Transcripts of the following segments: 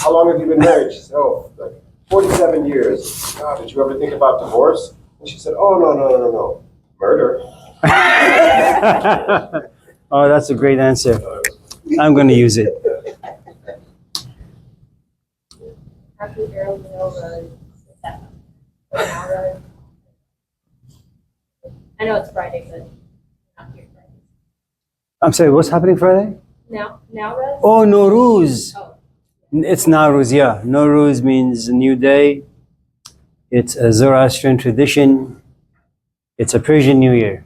how long have you been married? She said, oh, like 47 years. God, did you ever think about divorce? And she said, oh, no. Murder. Oh, that's a great answer. I'm going to use it. Happy Girl Mill Road. Now Road. I know it's Friday, but not here Friday. I'm sorry, what's happening Friday? Now Road? Oh, Nowruz. Oh. It's Nowruz, yeah. Nowruz means a new day. It's a Zoroastrian tradition. It's a Persian New Year.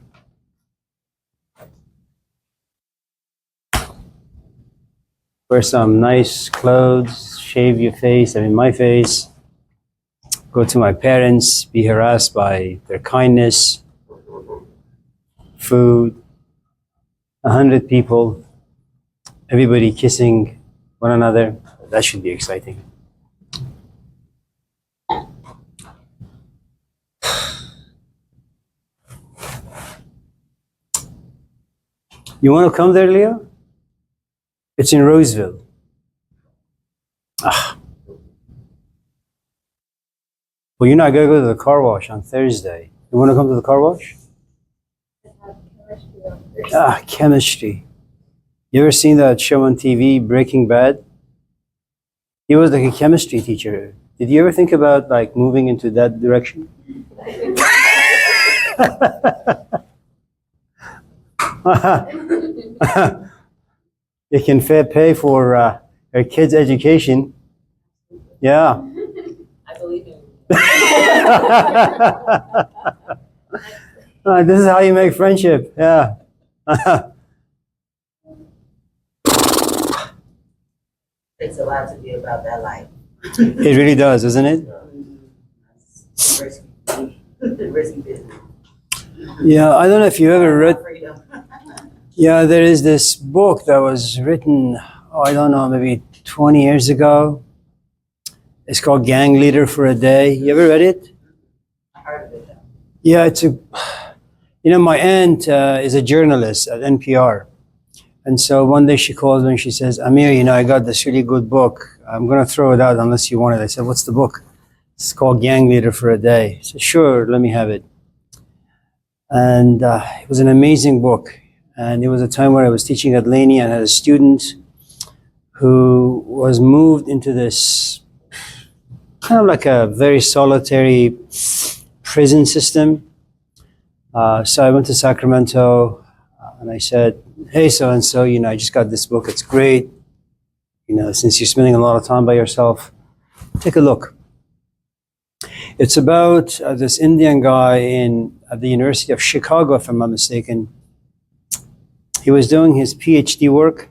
Wear some nice clothes, shave your face, my face. Go to my parents, be harassed by their kindness, food, 100 people, everybody kissing one another. That should be exciting. You want to come there, Leo? It's in Roseville. Well, you're not going to go to the car wash on Thursday. You want to come to the car wash? Chemistry. You ever seen that show on TV, Breaking Bad? He was like a chemistry teacher. Did you ever think about like moving into that direction? You can pay for your kids' education. Yeah. I believe in you. This is how you make friendship. Yeah. Takes a lot to be about that life. It really does, doesn't it? Risky business. Yeah, I don't know if you ever read. Freedom. Yeah, there is this book that was written, I don't know, maybe 20 years ago. It's called Gang Leader for a Day. You ever read it? I heard of it. Yeah, my aunt is a journalist at NPR. And so one day she calls me and she says, Amir, I got this really good book. I'm going to throw it out unless you want it. I said, what's the book? It's called Gang Leader for a Day. I said, sure, let me have it. And it was an amazing book. And it was a time where I was teaching at Laney and I had a student who was moved into this kind of like a very solitary prison system. So I went to Sacramento and I said, hey, so-and-so, I just got this book. It's great. Since you're spending a lot of time by yourself, take a look. It's about this Indian guy at the University of Chicago, if I'm not mistaken. He was doing his PhD work.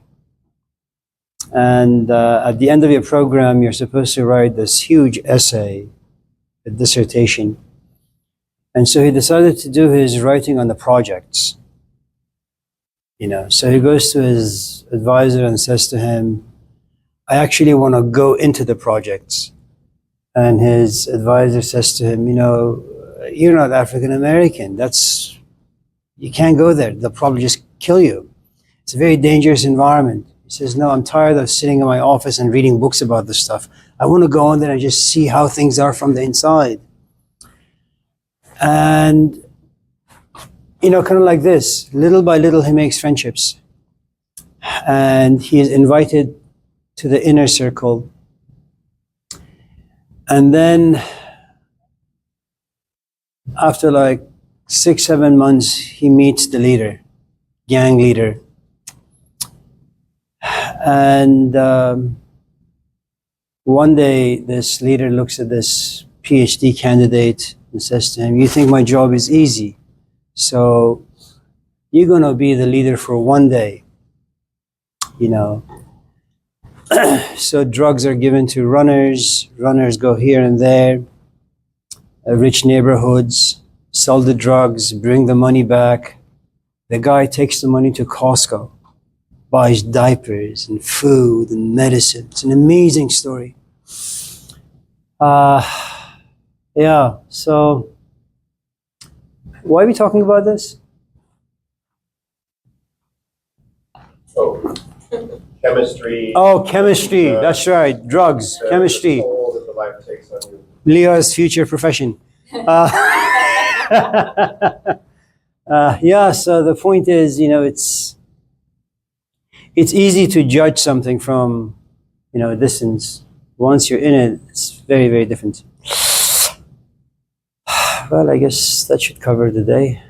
And at the end of your program, you're supposed to write this huge essay, a dissertation. And so he decided to do his writing on the projects. So he goes to his advisor and says to him, I actually want to go into the projects. And his advisor says to him, you're not African American. You can't go there. They'll probably just kill you. It's a very dangerous environment. He says, no, I'm tired of sitting in my office and reading books about this stuff. I want to go in there and just see how things are from the inside. And, kind of like this, little by little, he makes friendships. And he is invited to the inner circle. And then after like 6-7 months, he meets the leader, gang leader. And one day, this leader looks at this PhD candidate and says to him, you think my job is easy, so you're going to be the leader for one day. So drugs are given to runners. Runners go here and there, rich neighborhoods, sell the drugs, bring the money back. The guy takes the money to Costco, buys diapers and food and medicine. It's an amazing story. Yeah, so why are we talking about this? So, chemistry. Oh, chemistry. That's right. Drugs, chemistry. The toll that the life takes on you. Leah's future profession. Uh, yeah. So the point is, it's easy to judge something from, a distance. Once you're in it, it's very, very different. Well, I guess that should cover the day.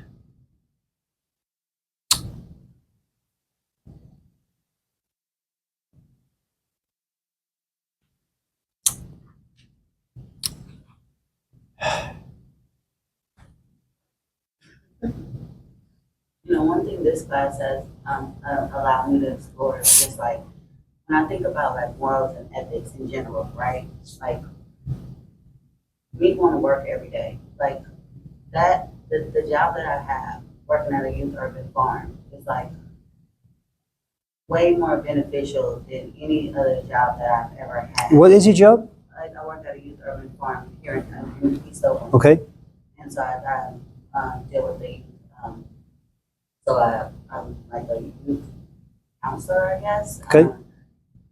One thing this class has allowed me to explore is just like, when I think about like morals and ethics in general, right? Like, me going to work every day, like that, the job that I have, working at a youth urban farm, is like way more beneficial than any other job that I've ever had. What is your job? Like, I work at a youth urban farm here in East Oakland. Okay. And so I deal with the youth. So I'm like a youth counselor, I guess. Okay.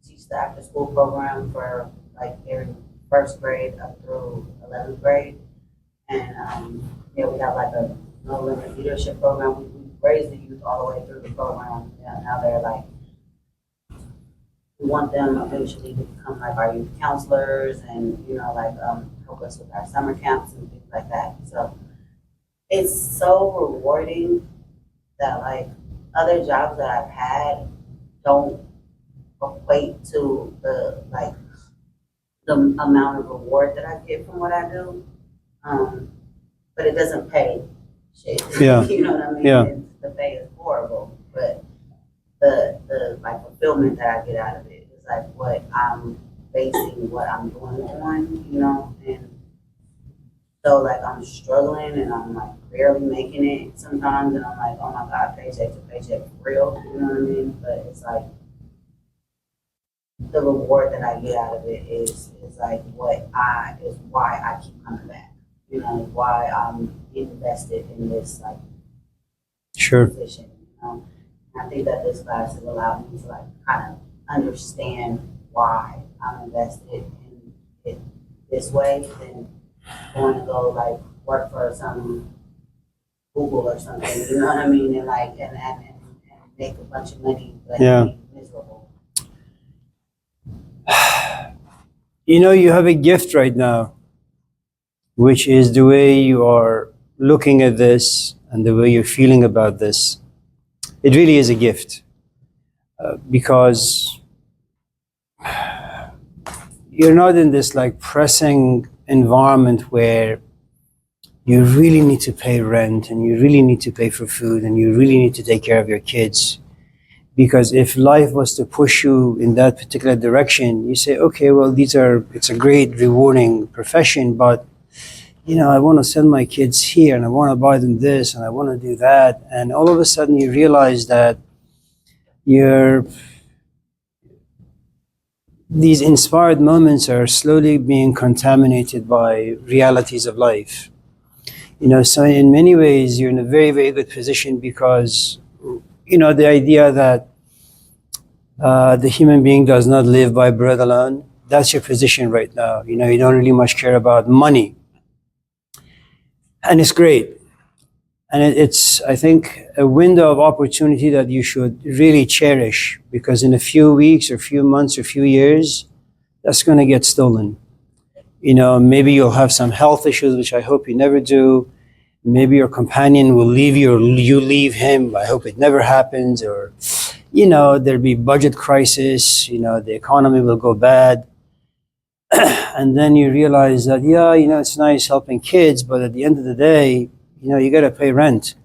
Teach the after school program for like every first grade up through 11th grade. And we have like a no limit leadership program. We raise the youth all the way through the program. And now they're like, we want them eventually to become like our youth counselors and, help us with our summer camps and things like that. So it's so rewarding that like other jobs that I've had don't equate to the amount of reward that I get from what I do. But it doesn't pay shit. Yeah. You know what I mean? Yeah. The pay is horrible, but the like fulfillment that I get out of it is like what I'm basing what I'm doing on, and so like I'm struggling and I'm like barely making it sometimes, and I'm like, oh my God, paycheck to paycheck for real, you know what I mean? But it's like the reward that I get out of it is like why I keep coming back, why I'm invested in this like Sure. position, And I think that this class has allowed me to like kind of understand why I'm invested in it this way than going to go like work for some Google or something, you know what I mean? And like and make a bunch of money but be miserable. You have a gift right now, which is the way you are looking at this and the way you're feeling about this. It really is a gift because you're not in this like pressing environment where you really need to pay rent and you really need to pay for food and you really need to take care of your kids. Because if life was to push you in that particular direction, you say, okay, well, it's a great, rewarding profession, but I want to send my kids here and I want to buy them this and I want to do that. And all of a sudden you realize that these inspired moments are slowly being contaminated by realities of life. So in many ways, you're in a very, very good position because, the idea that the human being does not live by bread alone, that's your position right now. You don't really much care about money. And it's great. And it's, I think, a window of opportunity that you should really cherish because in a few weeks or few months or few years, that's going to get stolen. Maybe you'll have some health issues, which I hope you never do. Maybe your companion will leave you or you leave him. I hope it never happens. Or, there'll be budget crisis. The economy will go bad. And then you realize that, it's nice helping kids, but at the end of the day, you got to pay rent.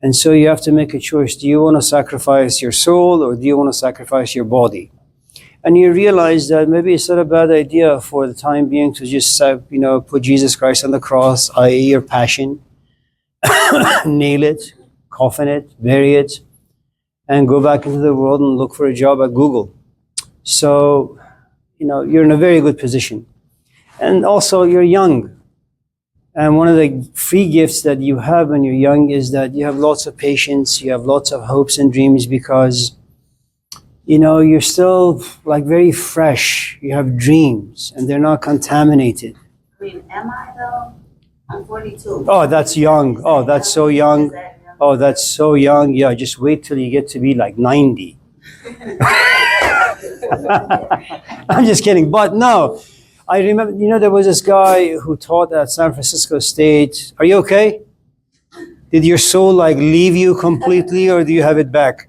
And so you have to make a choice. Do you want to sacrifice your soul or do you want to sacrifice your body? And you realize that maybe it's not a bad idea for the time being to just, put Jesus Christ on the cross, i.e. your passion, nail it, coffin it, bury it, and go back into the world and look for a job at Google. So, you're in a very good position. And also, you're young. And one of the free gifts that you have when you're young is that you have lots of patience, you have lots of hopes and dreams because you know, you're still like very fresh. You have dreams and they're not contaminated. I mean, am I though? I'm 42. Oh, that's young. Oh, that's so young. Is that young? Oh, that's so young. Yeah, just wait till you get to be like 90. I'm just kidding. But no, I remember, you know, there was this guy who taught at San Francisco State. Are you okay? Did your soul like leave you completely or do you have it back?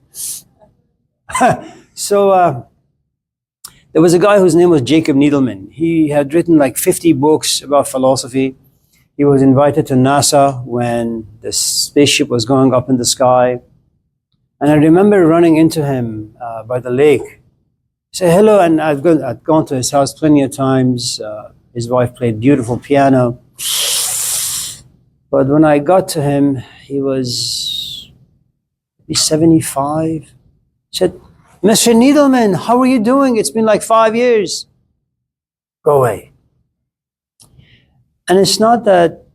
So there was a guy whose name was Jacob Needleman. He had written like 50 books about philosophy. He was invited to NASA when the spaceship was going up in the sky. And I remember running into him by the lake. Say hello, and I'd gone to his house plenty of times. His wife played beautiful piano. But when I got to him, he was maybe 75. He said, Mr. Needleman, how are you doing? It's been like 5 years. Go away. And it's not that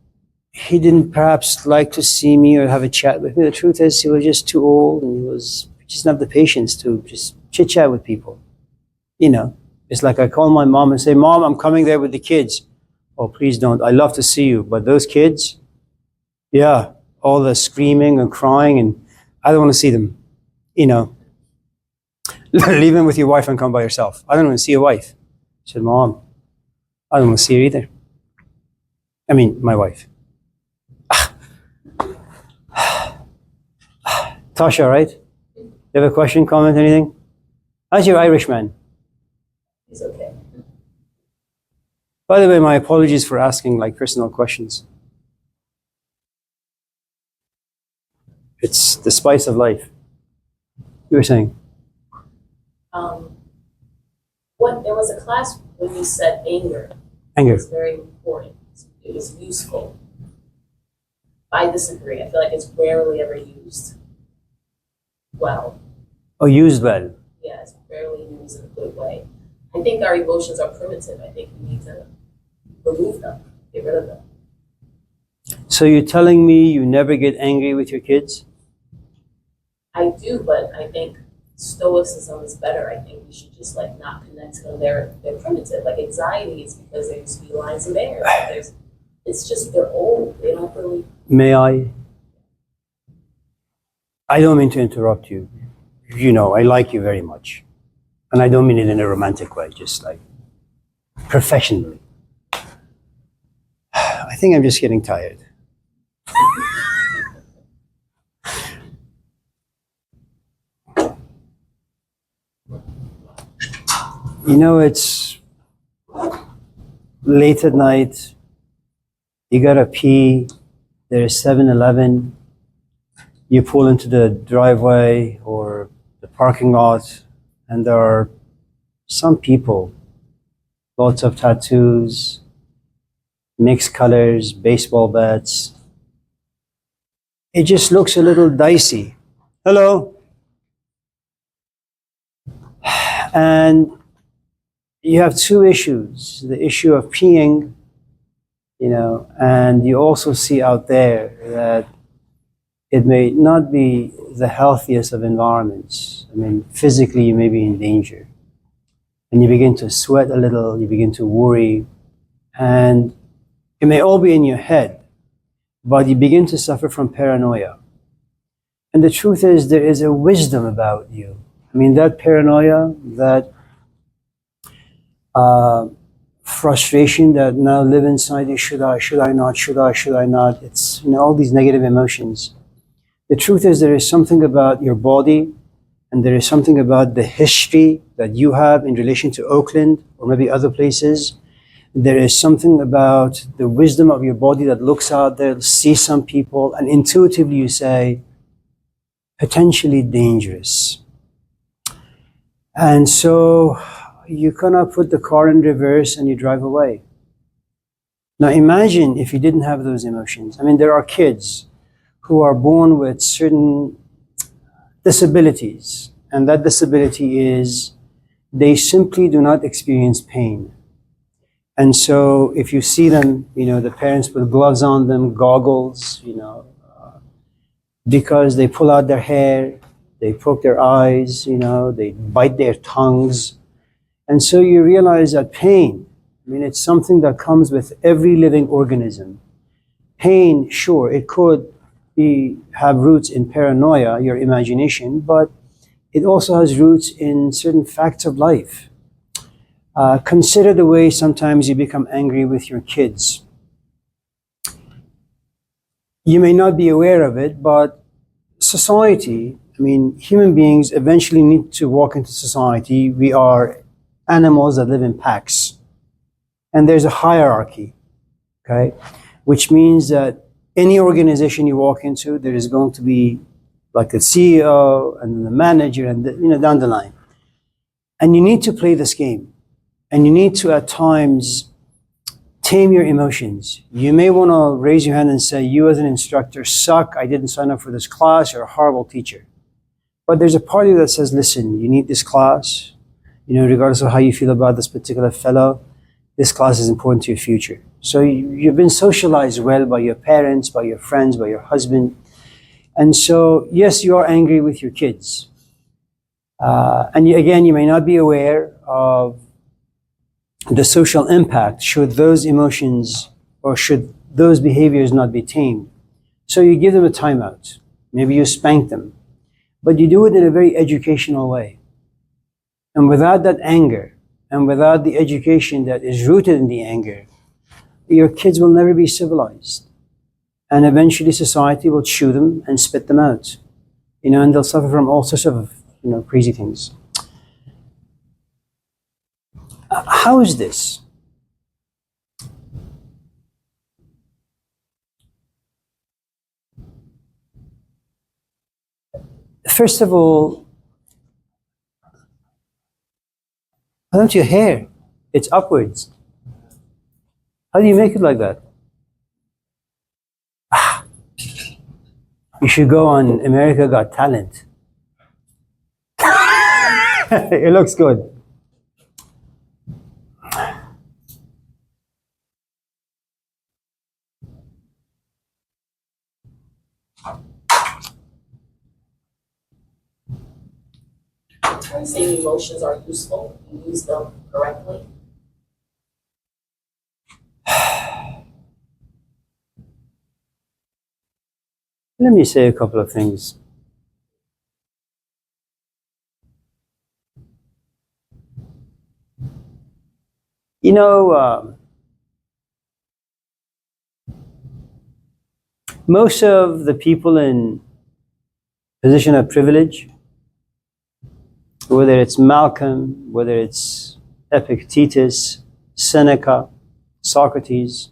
he didn't perhaps like to see me or have a chat with me. The truth is, he was just too old and he just didn't have the patience to just chit chat with people. You know, it's like I call my mom and say, Mom, I'm coming there with the kids. Oh, please don't. I love to see you. But those kids, yeah, all the screaming and crying, and I don't want to see them. You know, leave them with your wife and come by yourself. I don't want to see your wife. I said, Mom, I don't want to see her either. I mean, my wife. Tasha, right? You have a question, comment, anything? How's your Irishman? He's okay. By the way, my apologies for asking like personal questions. It's the spice of life. You were saying? There was a class when you said anger. Anger. It's very important. It was useful. I disagree. I feel like it's rarely ever used well. Oh, used well. Yeah, it's rarely used in a good way. I think our emotions are primitive. I think we need to remove them, get rid of them. So you're telling me you never get angry with your kids? I do, but I think stoicism is better. I think we should just like not connect to them. They're primitive. Like anxiety is because there used to be lions and bears. It's just they're old. They don't really. May I? I don't mean to interrupt you. You know, I like you very much. And I don't mean it in a romantic way, just like professionally. I think I'm just getting tired. You know, it's late at night, you gotta pee, there's 7-Eleven, you pull into the driveway or the parking lot, and there are some people, lots of tattoos, mixed colors, baseball bats. It just looks a little dicey. Hello? And you have two issues, the issue of peeing, you know, and you also see out there that it may not be the healthiest of environments. I mean, physically you may be in danger. And you begin to sweat a little, you begin to worry, and it may all be in your head, but you begin to suffer from paranoia. And the truth is, there is a wisdom about you. I mean, that paranoia, that frustration that now live inside you, should I not? It's, you know, all these negative emotions. The truth is, there is something about your body, and there is something about the history that you have in relation to Oakland or maybe other places. There is something about the wisdom of your body that looks out there, sees some people, and intuitively you say, potentially dangerous. And so you cannot put the car in reverse and you drive away. Now imagine if you didn't have those emotions. I mean, there are kids who are born with certain disabilities, and that disability is they simply do not experience pain. And so if you see them, you know, the parents put gloves on them, goggles, you know, because they pull out their hair, they poke their eyes, they bite their tongues. And so you realize that pain, it's something that comes with every living organism. Pain, sure, it could have roots in paranoia, your imagination, but it also has roots in certain facts of life. Consider the way sometimes you become angry with your kids. You may not be aware of it, but society, human beings eventually need to walk into society. We are animals that live in packs. And there's a hierarchy, okay? Which means that any organization you walk into, there is going to be like the CEO and the manager and down the line. And you need to play this game. And you need to, at times, tame your emotions. You may want to raise your hand and say, you as an instructor suck, I didn't sign up for this class, you're a horrible teacher. But there's a part of you that says, listen, you need this class, regardless of how you feel about this particular fellow, this class is important to your future. So you've been socialized well by your parents, by your friends, by your husband. And so, yes, you are angry with your kids. And again, you may not be aware of the social impact should those emotions or should those behaviors not be tamed. So you give them a timeout. Maybe you spank them. But you do it in a very educational way. And without that anger, and without the education that is rooted in the anger, your kids will never be civilized. And eventually society will chew them and spit them out. And they'll suffer from all sorts of, crazy things. How is this? First of all, how don't your hair? It's upwards. How do you make it like that? You should go on America Got Talent. It looks good. I'm saying emotions are useful, you use them correctly. Let me say a couple of things. Most of the people in position of privilege, whether it's Malcolm, whether it's Epictetus, Seneca, Socrates,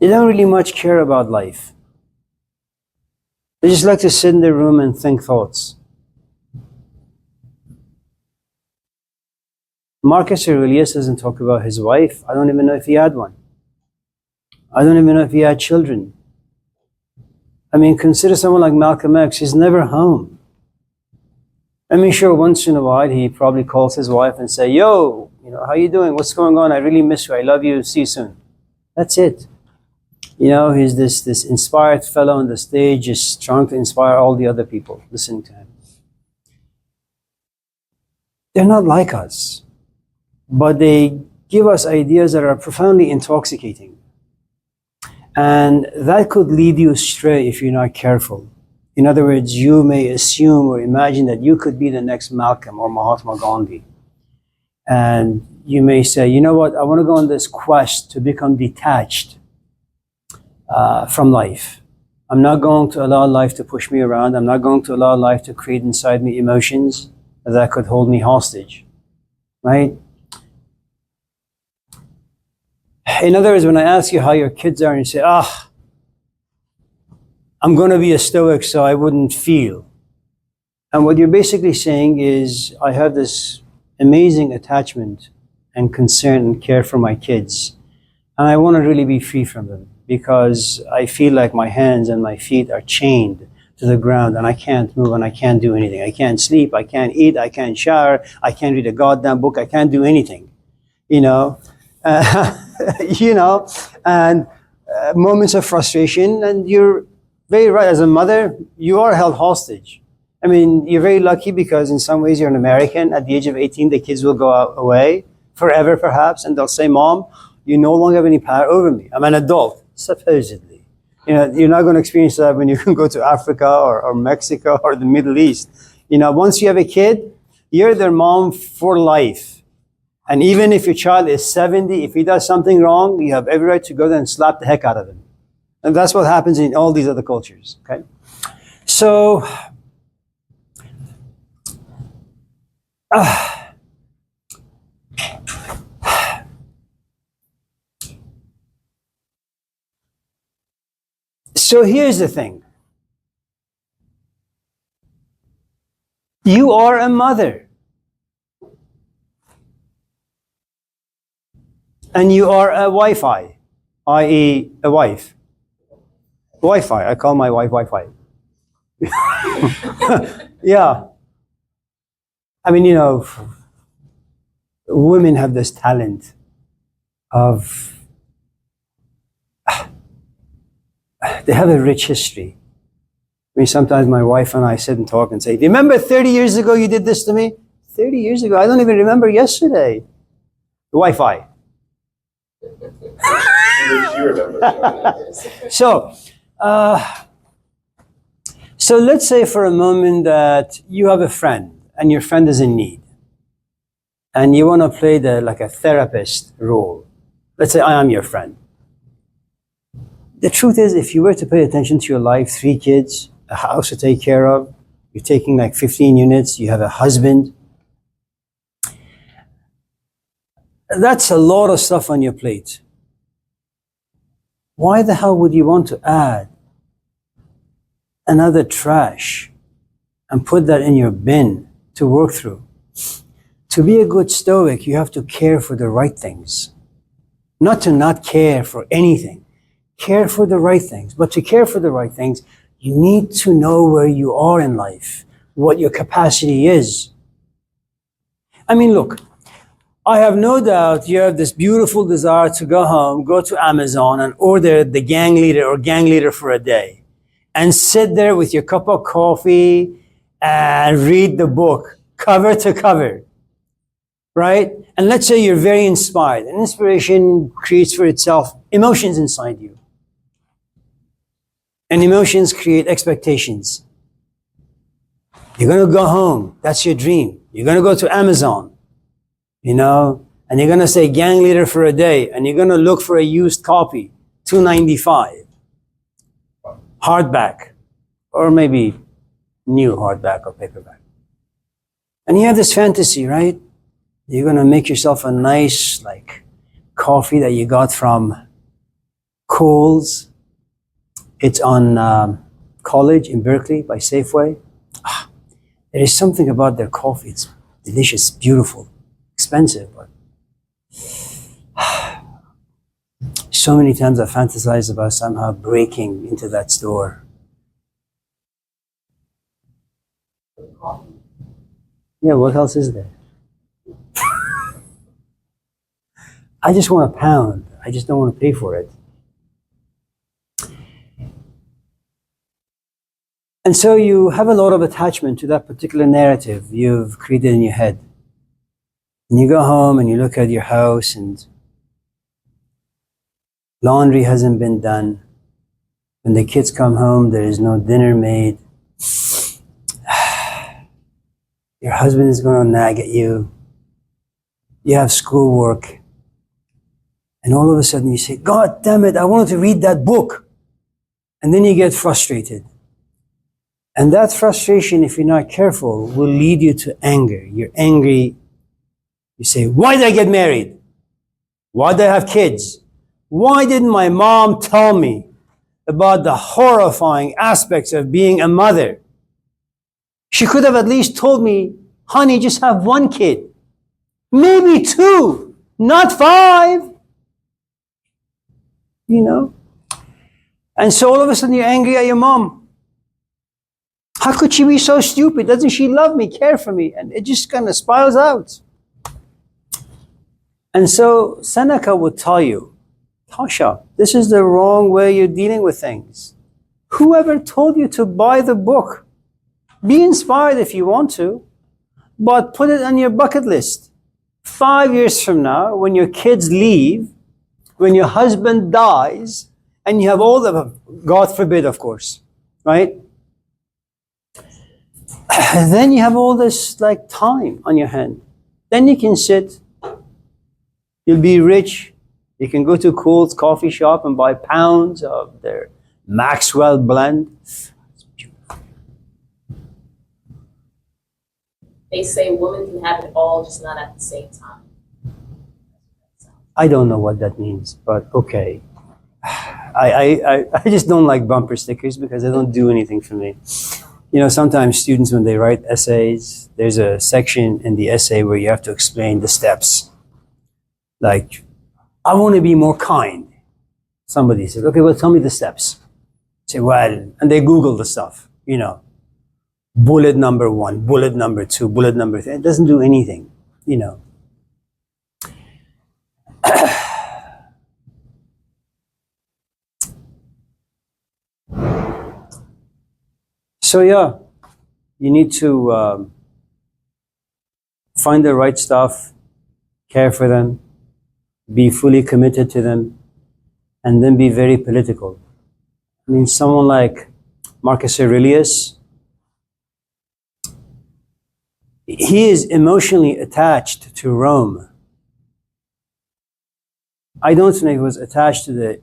they don't really much care about life. They just like to sit in their room and think thoughts. Marcus Aurelius doesn't talk about his wife. I don't even know if he had one. I don't even know if he had children. Consider someone like Malcolm X. He's never home. Sure, once in a while he probably calls his wife and say, yo, how you doing? What's going on? I really miss you. I love you. See you soon. That's it. He's this inspired fellow on the stage, just trying to inspire all the other people listening to him. They're not like us, but they give us ideas that are profoundly intoxicating. And that could lead you astray if you're not careful. In other words, you may assume or imagine that you could be the next Malcolm or Mahatma Gandhi. And you may say, you know what, I want to go on this quest to become detached from life. I'm not going to allow life to push me around. I'm not going to allow life to create inside me emotions that could hold me hostage, right? In other words, when I ask you how your kids are and you say, I'm going to be a Stoic so I wouldn't feel. And what you're basically saying is, I have this amazing attachment and concern and care for my kids. And I want to really be free from them because I feel like my hands and my feet are chained to the ground and I can't move and I can't do anything. I can't sleep, I can't eat, I can't shower, I can't read a goddamn book, I can't do anything, and moments of frustration, and you're very right. As a mother, you are held hostage. I mean, you're very lucky because in some ways you're an American. At the age of 18, the kids will go away forever, perhaps, and they'll say, Mom, you no longer have any power over me. I'm an adult, supposedly. You know, you're not going to experience that when you can go to Africa or Mexico or the Middle East. You know, once you have a kid, you're their mom for life. And even if your child is 70, if he does something wrong, you have every right to go there and slap the heck out of him. And that's what happens in all these other cultures, okay? So, so here's the thing. You are a mother. And you are a Wi-Fi, i.e. a wife. Wi-Fi, I call my wife Wi-Fi. Yeah. I mean, you know, women have this talent of, they have a rich history. I mean, sometimes my wife and I sit and talk and say, do you remember 30 years ago you did this to me? 30 years ago? I don't even remember yesterday. Wi-Fi. You remember. So let's say for a moment that you have a friend and your friend is in need and you want to play like a therapist role. Let's say I am your friend. The truth is, if you were to pay attention to your life, 3 kids, a house to take care of, you're taking like 15 units, you have a husband, that's a lot of stuff on your plate. Why the hell would you want to add another trash and put that in your bin to work through? To be a good Stoic, you have to care for the right things. Not to not care for anything. Care for the right things. But to care for the right things, you need to know where you are in life, what your capacity is. I mean, look, I have no doubt you have this beautiful desire to go home, go to Amazon and order the gang leader for a day and sit there with your cup of coffee and read the book cover to cover, right? And let's say you're very inspired and inspiration creates for itself emotions inside you. And emotions create expectations. You're going to go home. That's your dream. You're going to go to Amazon. You know, and you're going to say gang leader for a day, and you're going to look for a used copy, $2.95, hardback, or maybe new hardback or paperback. And you have this fantasy, right? You're going to make yourself a nice, like, coffee that you got from Kohl's. It's on College in Berkeley by Safeway. There is something about their coffee. It's delicious, beautiful. Expensive, but so many times I fantasize about somehow breaking into that store. Yeah, what else is there? I just want a pound. I just don't want to pay for it. And so you have a lot of attachment to that particular narrative you've created in your head. And you go home and you look at your house and laundry hasn't been done. When the kids come home, there is no dinner made. Your husband is going to nag at you. You have schoolwork. And all of a sudden you say, God damn it, I wanted to read that book. And then you get frustrated. And that frustration, if you're not careful, will lead you to anger. You're angry. You say, why did I get married? Why did I have kids? Why didn't my mom tell me about the horrifying aspects of being a mother? She could have at least told me, honey, just have 1 kid. Maybe 2, not 5. You know? And so all of a sudden you're angry at your mom. How could she be so stupid? Doesn't she love me, care for me? And it just kind of spirals out. And so Seneca would tell you, Tasha, this is the wrong way you're dealing with things. Whoever told you to buy the book? Be inspired if you want to, but put it on your bucket list. 5 years from now, when your kids leave, when your husband dies, and you have all the, God forbid, of course, right? Then you have all this like time on your hand. Then you can sit, you'll be rich. You can go to Cool's coffee shop and buy pounds of their Maxwell blend. They say women can have it all, just not at the same time. I don't know what that means, but okay. I just don't like bumper stickers because they don't do anything for me. You know, sometimes students, when they write essays, there's a section in the essay where you have to explain the steps. Like, I want to be more kind. Somebody says, okay, well, tell me the steps. Say, well, and they Google the stuff, you know. Bullet number 1, bullet number 2, bullet number 3. It doesn't do anything, you know. So yeah, you need to find the right stuff, care for them, be fully committed to them, and then be very political. I mean, someone like Marcus Aurelius, he is emotionally attached to Rome. I don't think he was attached to the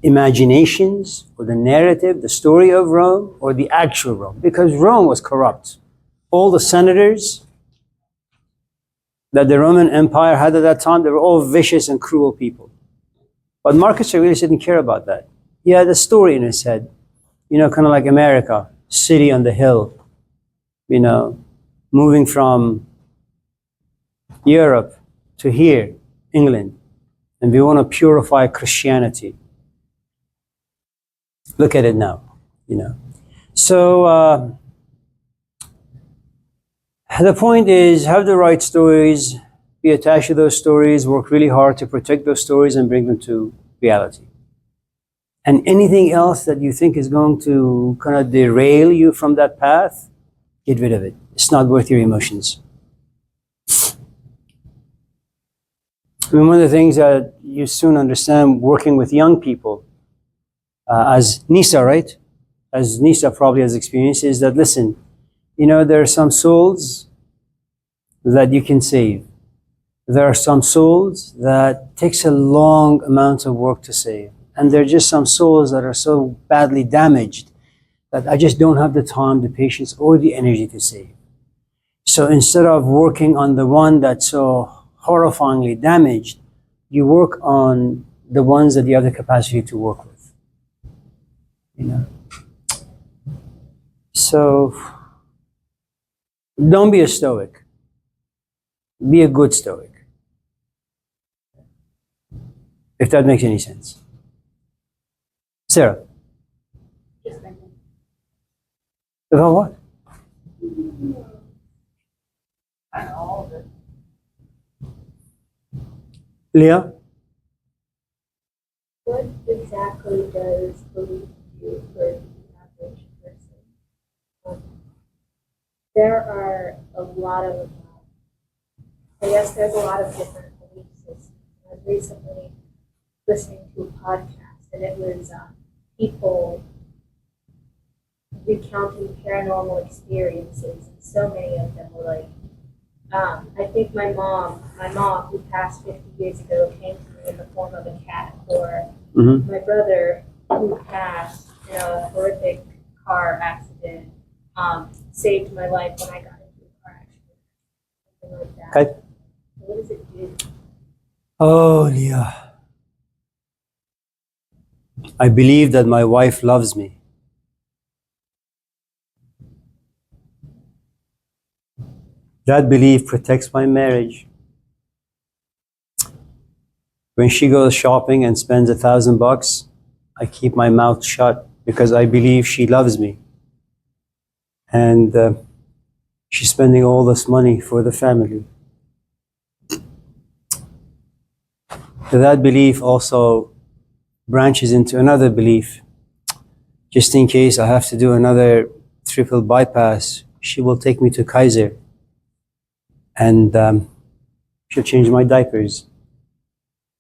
imaginations or the narrative, the story of Rome, or the actual Rome, because Rome was corrupt. All the senators that the Roman Empire had at that time, they were all vicious and cruel people. But Marcus Aurelius didn't care about that. He had a story in his head, you know, kind of like America, city on the hill, you know, moving from Europe to here, England, and we want to purify Christianity. Look at it now, you know. So the point is, have the right stories, be attached to those stories, work really hard to protect those stories and bring them to reality. And anything else that you think is going to kind of derail you from that path, get rid of it. It's not worth your emotions. I mean, one of the things that you soon understand working with young people, as Nisa, right? As Nisa probably has experienced, is that, listen, you know, there are some souls that you can save. There are some souls that takes a long amount of work to save. And there are just some souls that are so badly damaged that I just don't have the time, the patience, or the energy to save. So instead of working on the one that's so horrifyingly damaged, you work on the ones that you have the capacity to work with. You know? So don't be a stoic. Be a good stoic. If that makes any sense. Sarah. About what? I know all of it. Leah? What exactly does belief do for the average person? There are a lot of, I guess there's a lot of different belief systems. I was recently listening to a podcast, and it was people recounting paranormal experiences, and so many of them were like, I think my mom who passed 50 years ago came to me in the form of a cat, or my brother who passed in a horrific car accident saved my life when I got into a car accident, something like that. Okay. What does it do? Oh, Leah. I believe that my wife loves me. That belief protects my marriage. When she goes shopping and spends $1,000, I keep my mouth shut because I believe she loves me. And she's spending all this money for the family. That belief also branches into another belief just in case I have to do another triple bypass, she will take me to Kaiser and she'll change my diapers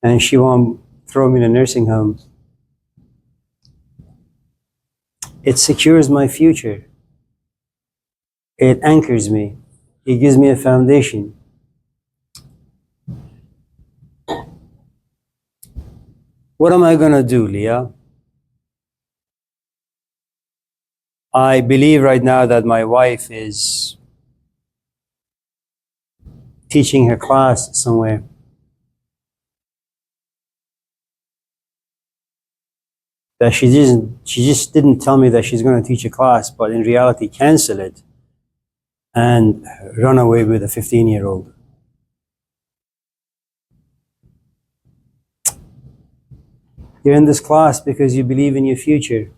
and she won't throw me in a nursing home. It secures my future. It anchors me. It gives me a foundation. What am I going to do, Leah? I believe right now that my wife is teaching her class somewhere. That she just didn't tell me that she's going to teach a class, but in reality cancel it and run away with a 15-year-old. You're in this class because you believe in your future.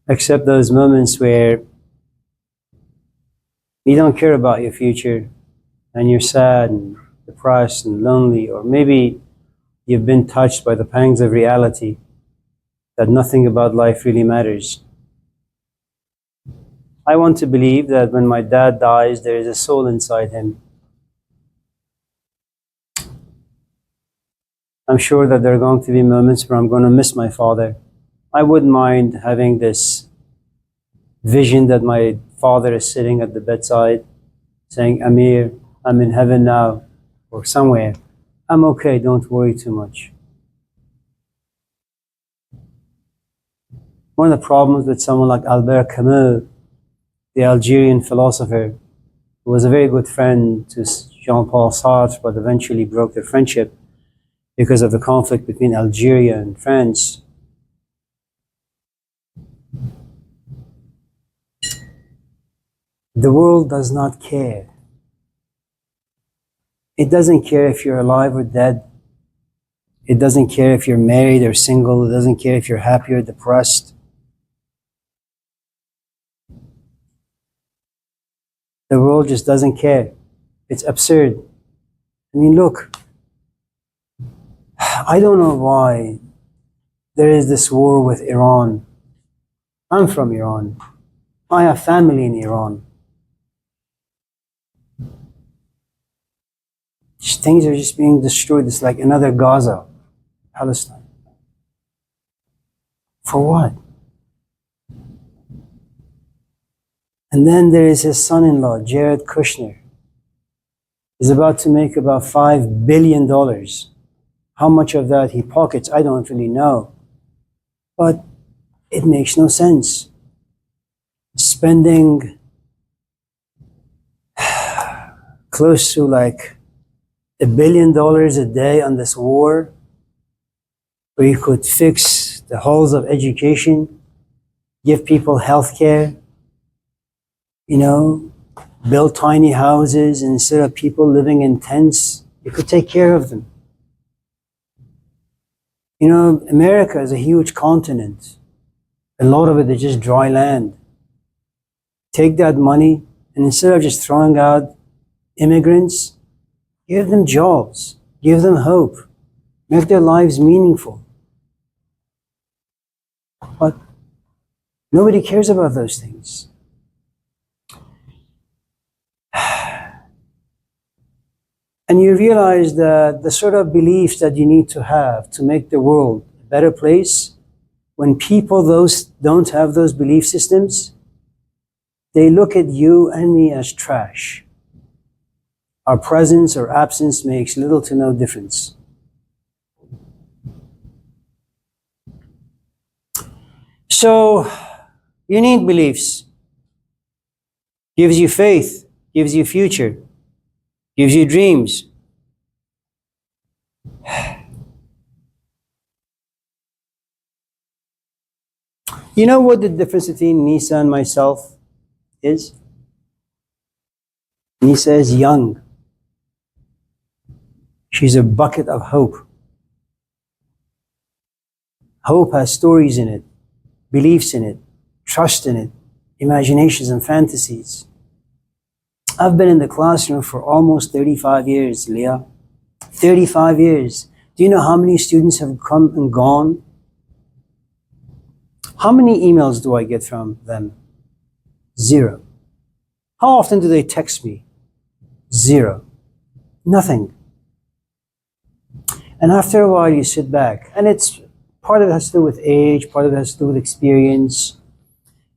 Accept those moments where you don't care about your future and you're sad and depressed and lonely, or maybe you've been touched by the pangs of reality that nothing about life really matters. I want to believe that when my dad dies, there is a soul inside him. I'm sure that there are going to be moments where I'm going to miss my father. I wouldn't mind having this vision that my father is sitting at the bedside saying, Amir, I'm in heaven now, or somewhere. I'm okay, don't worry too much. One of the problems with someone like Albert Camus, the Algerian philosopher, who was a very good friend to Jean-Paul Sartre, but eventually broke their friendship because of the conflict between Algeria and France. The world does not care. It doesn't care if you're alive or dead. It doesn't care if you're married or single. It doesn't care if you're happy or depressed. The world just doesn't care. It's absurd. I mean, look, I don't know why there is this war with Iran. I'm from Iran. I have family in Iran. Things are just being destroyed. It's like another Gaza, Palestine. For what? And then there is his son-in-law, Jared Kushner. He's about to make about $5 billion. How much of that he pockets, I don't really know. But it makes no sense. Spending close to like $1 billion a day on this war, where you could fix the halls of education, give people health care, build tiny houses, and instead of people living in tents, you could take care of them. America is a huge continent. A lot of it is just dry land. Take that money, and instead of just throwing out immigrants, give them jobs, give them hope, make their lives meaningful. But nobody cares about those things. And you realize that the sort of beliefs that you need to have to make the world a better place, when people don't have those belief systems, they look at you and me as trash. Our presence or absence makes little to no difference. So, you need beliefs. Gives you faith, gives you future, gives you dreams. You know what the difference between Nisa and myself is? Nisa is young. She's a bucket of hope. Hope has stories in it, beliefs in it, trust in it, imaginations and fantasies. I've been in the classroom for almost 35 years, Leah. 35 years. Do you know how many students have come and gone? How many emails do I get from them? 0. How often do they text me? 0. Nothing. And after a while, you sit back, and it's part of it has to do with age, part of it has to do with experience,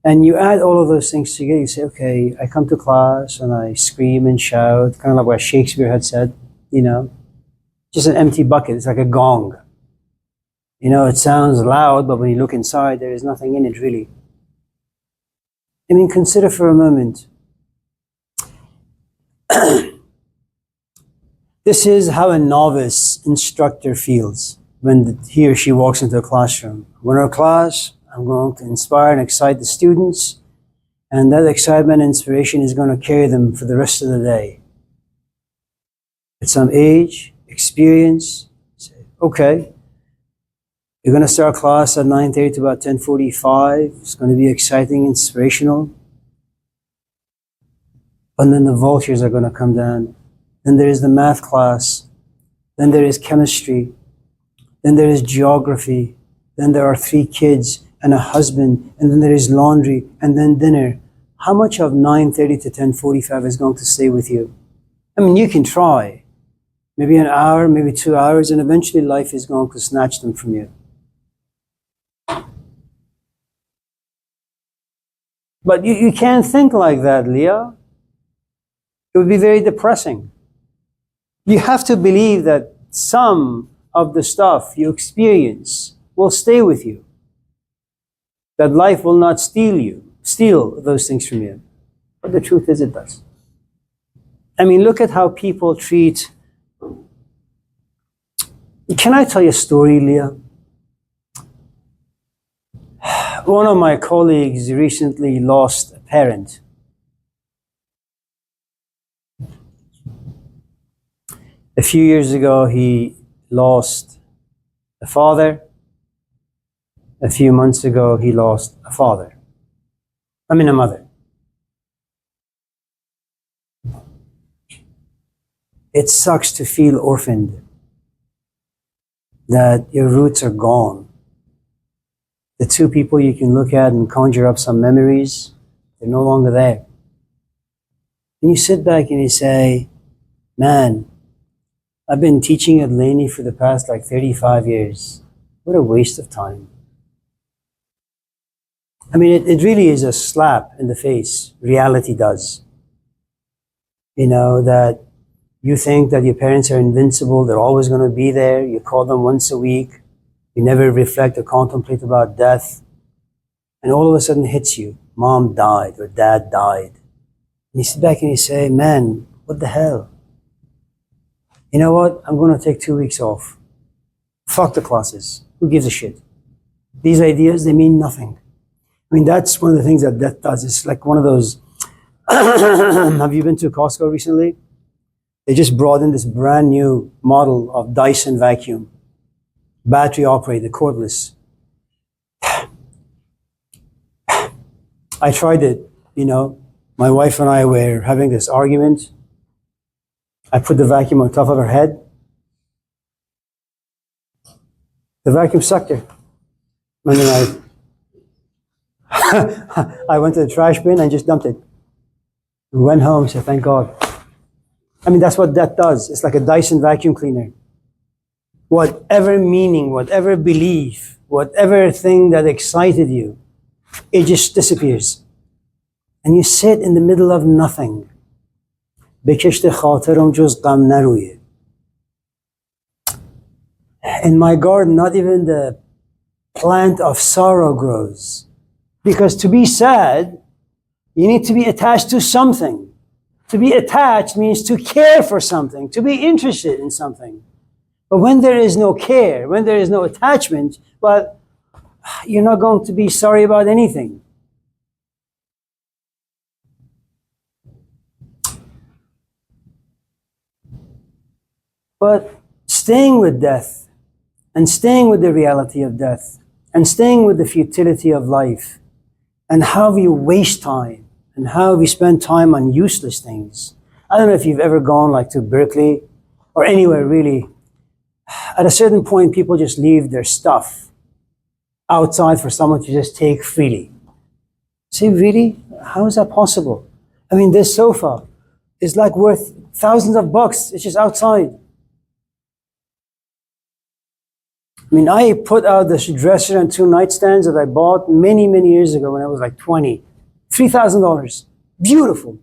and you add all of those things together. You say, okay, I come to class and I scream and shout, kind of like what Shakespeare had said, just an empty bucket. It's like a gong. It sounds loud, but when you look inside, there is nothing in it really. I mean, consider for a moment. This is how a novice instructor feels when he or she walks into a classroom. We're in a class, I'm going to inspire and excite the students, and that excitement and inspiration is going to carry them for the rest of the day. At some age, experience, say, okay, you're going to start class at 9:30 to about 10:45. It's going to be exciting, inspirational. And then the vultures are going to come down. Then there is the math class. Then there is chemistry. Then there is geography. Then there are 3 kids and a husband. And then there is laundry. And then dinner. How much of 9:30 to 10:45 is going to stay with you? I mean, you can try. Maybe an hour, maybe 2 hours, and eventually life is going to snatch them from you. But you can't think like that, Leah. It would be very depressing. You have to believe that some of the stuff you experience will stay with you. That life will not steal those things from you. But the truth is it does. I mean, look at how people treat... Can I tell you a story, Leah? One of my colleagues recently lost a parent. A few years ago, he lost a father. A few months ago, he lost a mother. It sucks to feel orphaned, that your roots are gone. The 2 people you can look at and conjure up some memories, they're no longer there. And you sit back and you say, man, I've been teaching at Laney for the past 35 years. What a waste of time. I mean, it really is a slap in the face. Reality does. That you think that your parents are invincible, they're always going to be there. You call them once a week. You never reflect or contemplate about death. And all of a sudden it hits you. Mom died or dad died. And you sit back and you say, man, what the hell? You know what? I'm going to take 2 weeks off. Fuck the classes. Who gives a shit? These ideas, they mean nothing. I mean, that's one of the things that death does. It's like one of those... Have you been to Costco recently? They just brought in this brand new model of Dyson vacuum. Battery operated, cordless. I tried it, My wife and I were having this argument. I put the vacuum on top of her head. The vacuum sucked her. And then I went to the trash bin and just dumped it. And went home and said, thank God. I mean, that's what death does. It's like a Dyson vacuum cleaner. Whatever meaning, whatever belief, whatever thing that excited you, it just disappears. And you sit in the middle of nothing. In my garden, not even the plant of sorrow grows. Because to be sad, you need to be attached to something. To be attached means to care for something, to be interested in something. But when there is no care, when there is no attachment, well, you're not going to be sorry about anything. But staying with death, and staying with the reality of death, and staying with the futility of life, and how we waste time, and how we spend time on useless things. I don't know if you've ever gone to Berkeley, or anywhere really. At a certain point, people just leave their stuff outside for someone to just take freely. Say, really? How is that possible? I mean, this sofa is like worth thousands of bucks. It's just outside. I mean, I put out this dresser and 2 nightstands that I bought many, many years ago when I was like 20. $3,000. Beautiful.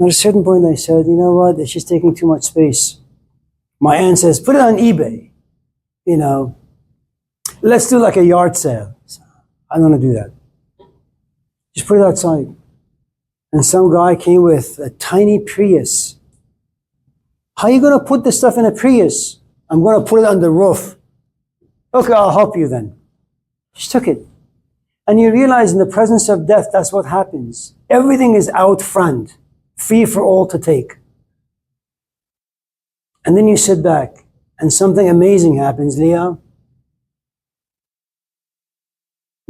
At a certain point, I said, you know what? It's just taking too much space. My aunt says, put it on eBay. You know, let's do like a yard sale. I don't want to do that. Just put it outside. And some guy came with a tiny Prius. How are you going to put this stuff in a Prius? I'm going to put it on the roof. Okay, I'll help you then. Just took it. And you realize in the presence of death, that's what happens. Everything is out front, free for all to take. And then you sit back, and something amazing happens, Leah.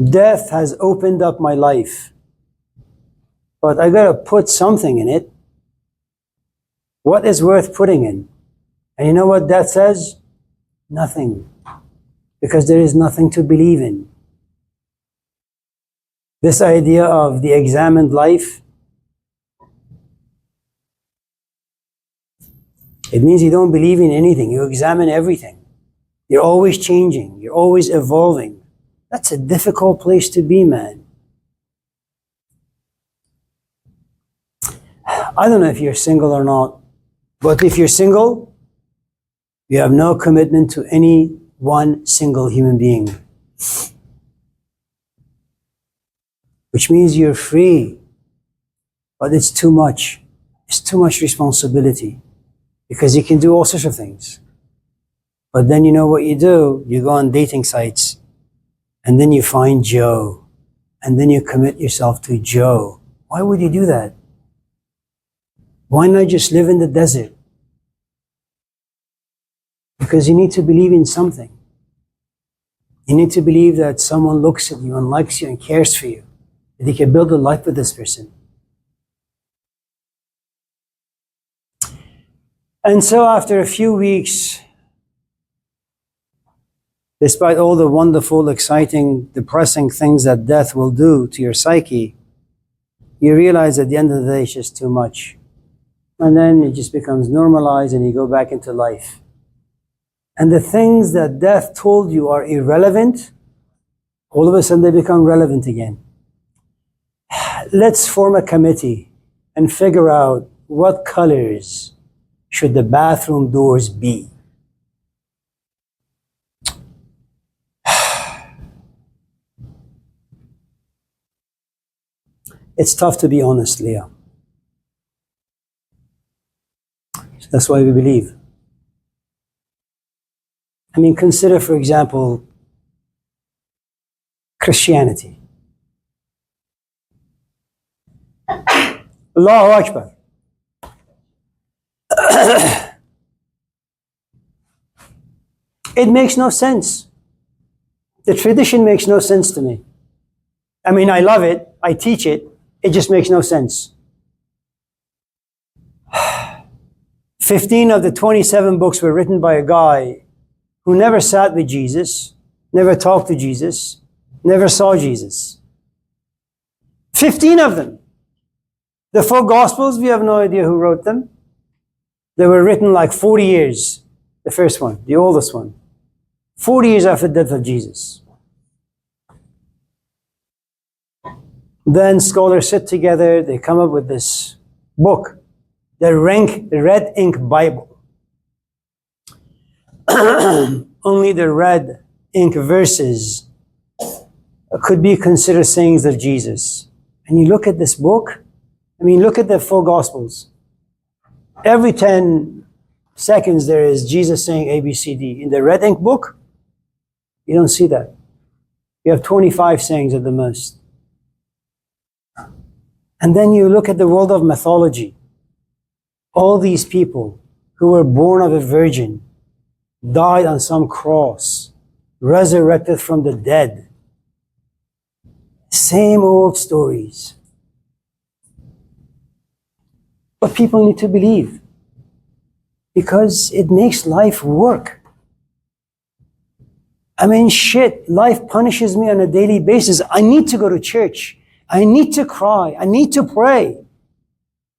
Death has opened up my life, but I got to put something in it. What is worth putting in? And you know what death says? Nothing, because there is nothing to believe in. This idea of the examined life, it means you don't believe in anything. You examine everything. You're always changing. You're always evolving. That's a difficult place to be, man. I don't know if you're single or not, but if you're single, you have no commitment to any one single human being. Which means you're free, but it's too much. It's too much responsibility because you can do all sorts of things. But then you know what you do? You go on dating sites and then you find Joe and then you commit yourself to Joe. Why would you do that? Why not just live in the desert? Because you need to believe in something. You need to believe that someone looks at you and likes you and cares for you. That you can build a life with this person. And so after a few weeks, despite all the wonderful, exciting, depressing things that death will do to your psyche, you realize at the end of the day it's just too much. And then it just becomes normalized and you go back into life. And the things that death told you are irrelevant, all of a sudden they become relevant again. Let's form a committee and figure out what colors should the bathroom doors be. It's tough to be honest, Leah. So that's why we believe. I mean, consider, for example, Christianity. Allahu Akbar. It makes no sense. The tradition makes no sense to me. I mean, I love it, I teach it, it just makes no sense. 15 of the 27 books were written by a guy who never sat with Jesus, never talked to Jesus, never saw Jesus. 15 of them. The 4 Gospels, we have no idea who wrote them. They were written like 40 years, the first one, the oldest one. 40 years after the death of Jesus. Then scholars sit together, they come up with this book, the red ink Bible. Only the red ink verses could be considered sayings of Jesus. And you look at this book, I mean, look at the 4 Gospels. Every 10 seconds there is Jesus saying A, B, C, D. In the red ink book, you don't see that. You have 25 sayings at the most. And then you look at the world of mythology. All these people who were born of a virgin, died on some cross, resurrected from the dead. Same old stories. But people need to believe because it makes life work. I mean, shit, life punishes me on a daily basis. I need to go to church. I need to cry. I need to pray.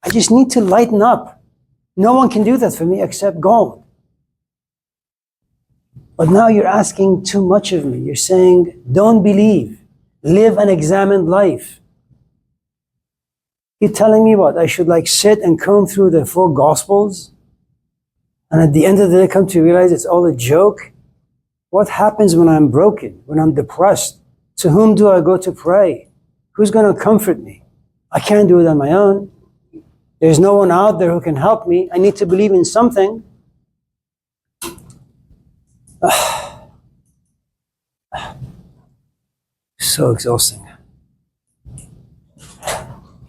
I just need to lighten up. No one can do that for me except God. But now you're asking too much of me. You're saying, don't believe. Live an examined life. You're telling me what? I should like sit and comb through the 4 Gospels? And at the end of the day, come to realize it's all a joke? What happens when I'm broken, when I'm depressed? To whom do I go to pray? Who's going to comfort me? I can't do it on my own. There's no one out there who can help me. I need to believe in something. So exhausting.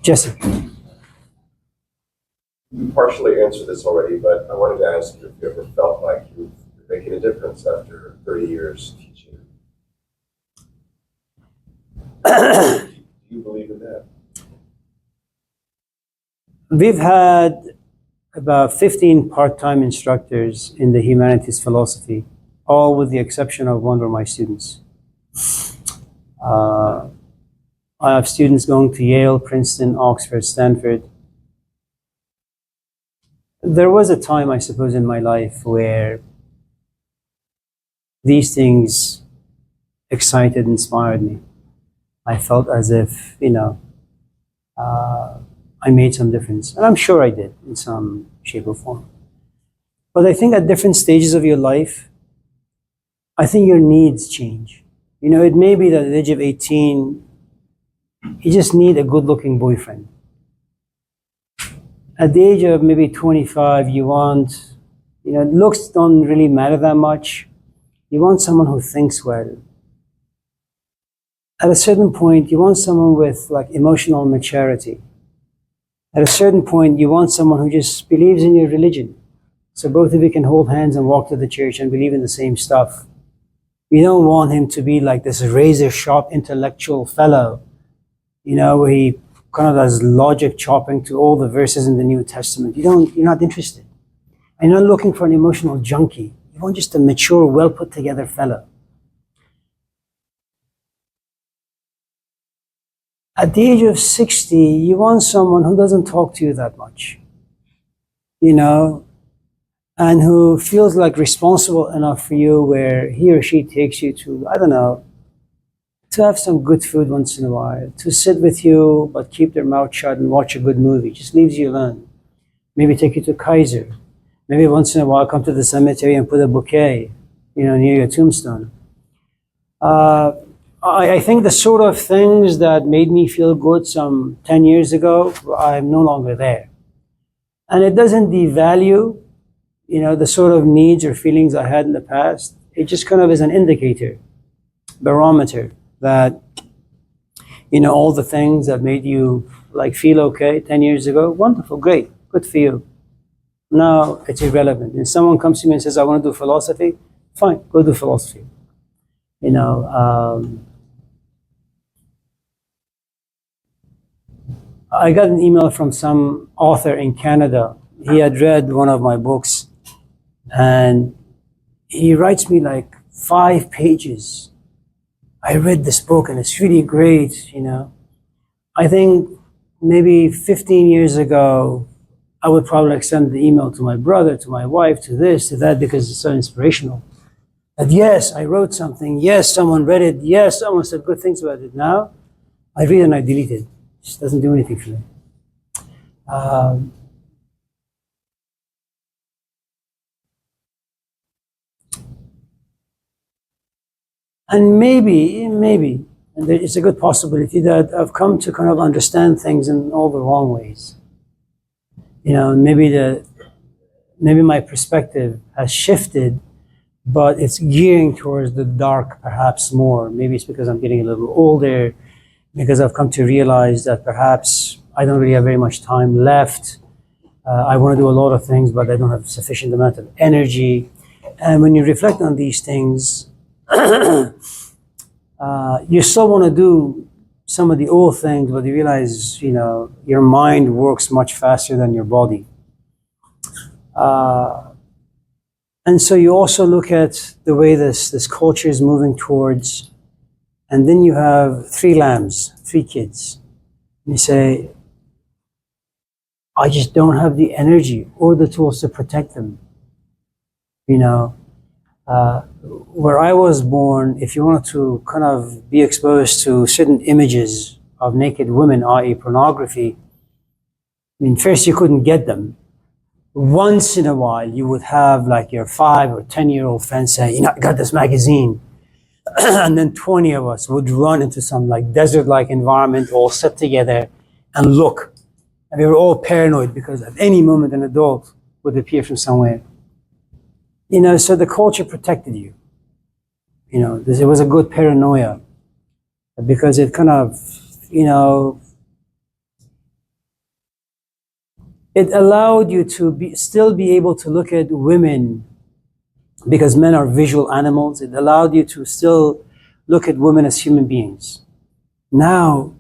Jesse. You partially answered this already, but I wanted to ask you if you ever felt like you're making a difference after 30 years teaching. Do you believe in that? We've had about 15 part-time instructors in the humanities philosophy, all with the exception of one were my students. I have students going to Yale, Princeton, Oxford, Stanford. There was a time, I suppose, in my life where these things excited, inspired me. I felt as if, I made some difference. And I'm sure I did in some shape or form. But I think at different stages of your life, I think your needs change. It may be that at the age of 18, you just need a good-looking boyfriend. At the age of maybe 25, you want, looks don't really matter that much. You want someone who thinks well. At a certain point, you want someone with like emotional maturity. At a certain point, you want someone who just believes in your religion. So both of you can hold hands and walk to the church and believe in the same stuff. You don't want him to be like this razor-sharp intellectual fellow, where he kind of does logic chopping to all the verses in the New Testament. You're not interested. And you're not looking for an emotional junkie. You want just a mature, well put together fellow. At the age of 60, you want someone who doesn't talk to you that much, and who feels like responsible enough for you where he or she takes you to, I don't know, to have some good food once in a while, to sit with you but keep their mouth shut and watch a good movie, just leaves you alone. Maybe take you to Kaiser. Maybe once in a while come to the cemetery and put a bouquet, near your tombstone. I think the sort of things that made me feel good some 10 years ago, I'm no longer there. And it doesn't devalue, the sort of needs or feelings I had in the past. It just kind of is an indicator, barometer, that, all the things that made you like feel okay 10 years ago, wonderful, great, good for you. Now it's irrelevant. And someone comes to me and says, I want to do philosophy, fine, go do philosophy. I got an email from some author in Canada. He had read one of my books and he writes me like 5 pages. I read this book and it's really great, I think maybe 15 years ago, I would probably send the email to my brother, to my wife, to this, to that, because it's so inspirational. That yes, I wrote something. Yes, someone read it. Yes, someone said good things about it. Now, I read and I delete it. It just doesn't do anything for me. And maybe, and it's a good possibility that I've come to kind of understand things in all the wrong ways. Maybe my perspective has shifted, but it's gearing towards the dark perhaps more. Maybe it's because I'm getting a little older, because I've come to realize that perhaps I don't really have very much time left. I want to do a lot of things, but I don't have sufficient amount of energy. And when you reflect on these things, you still want to do some of the old things, but you realize, your mind works much faster than your body. And so you also look at the way this culture is moving towards, and then you have 3 lambs, 3 kids. And you say, I just don't have the energy or the tools to protect them. You know, where I was born, if you wanted to kind of be exposed to certain images of naked women, i.e. pornography, I mean, first you couldn't get them. Once in a while, you would have like your 5 or 10-year-old friend say, you know, I got this magazine. And then 20 of us would run into some like desert-like environment, all sit together and look. And we were all paranoid because at any moment an adult would appear from somewhere. You know, so the culture protected you. You know, it was a good paranoia because it kind of, you know, it allowed you to still be able to look at women, because men are visual animals. It allowed you to still look at women as human beings. Now,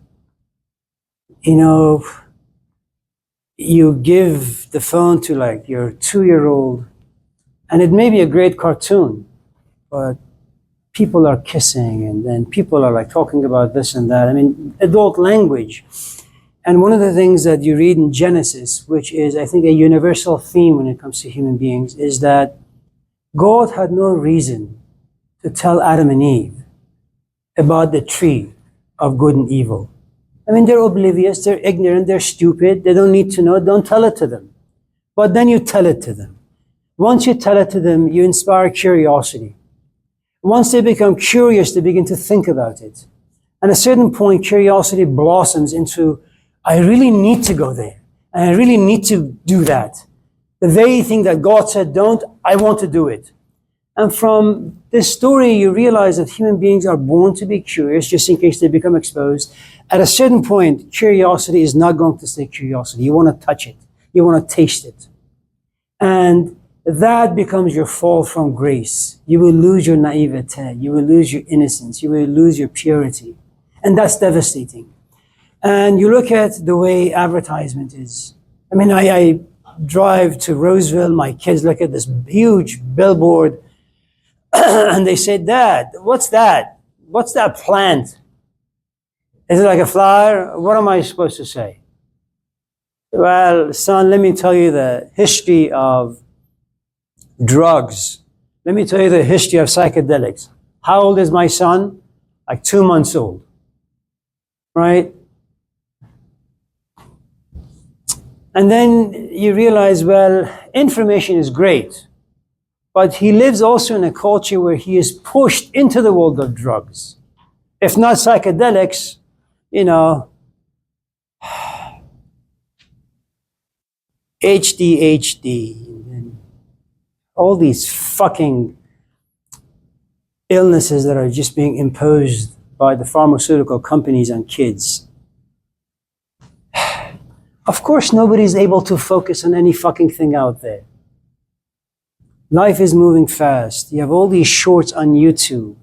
you know, you give the phone to like your 2-year-old, and it may be a great cartoon, but people are kissing, and then people are like talking about this and that. I mean, adult language. And one of the things that you read in Genesis, which is, I think, a universal theme when it comes to human beings, is that God had no reason to tell Adam and Eve about the tree of good and evil. I mean, they're oblivious, they're ignorant, they're stupid, they don't need to know, don't tell it to them. But then you tell it to them. Once you tell it to them, you inspire curiosity. Once they become curious, they begin to think about it. At a certain point, curiosity blossoms into, I really need to go there, and I really need to do that. The very thing that God said don't, I want to do it. And from this story, you realize that human beings are born to be curious, just in case they become exposed. At a certain point, curiosity is not going to stay curiosity. You want to touch it. You want to taste it. And that becomes your fall from grace. You will lose your naivete. You will lose your innocence. You will lose your purity. And that's devastating. And you look at the way advertisement is. I mean, I drive to Roseville, my kids look at this huge billboard and they say, Dad, what's that? What's that plant? Is it like a flower? What am I supposed to say? Well, son, let me tell you the history of drugs. Let me tell you the history of psychedelics. How old is my son? Like 2 months old, right? And then you realize, well, information is great, but he lives also in a culture where he is pushed into the world of drugs. If not psychedelics, you know, HDHD, and all these fucking illnesses that are just being imposed by the pharmaceutical companies on kids. Of course, nobody's able to focus on any fucking thing out there. Life is moving fast. You have all these shorts on YouTube.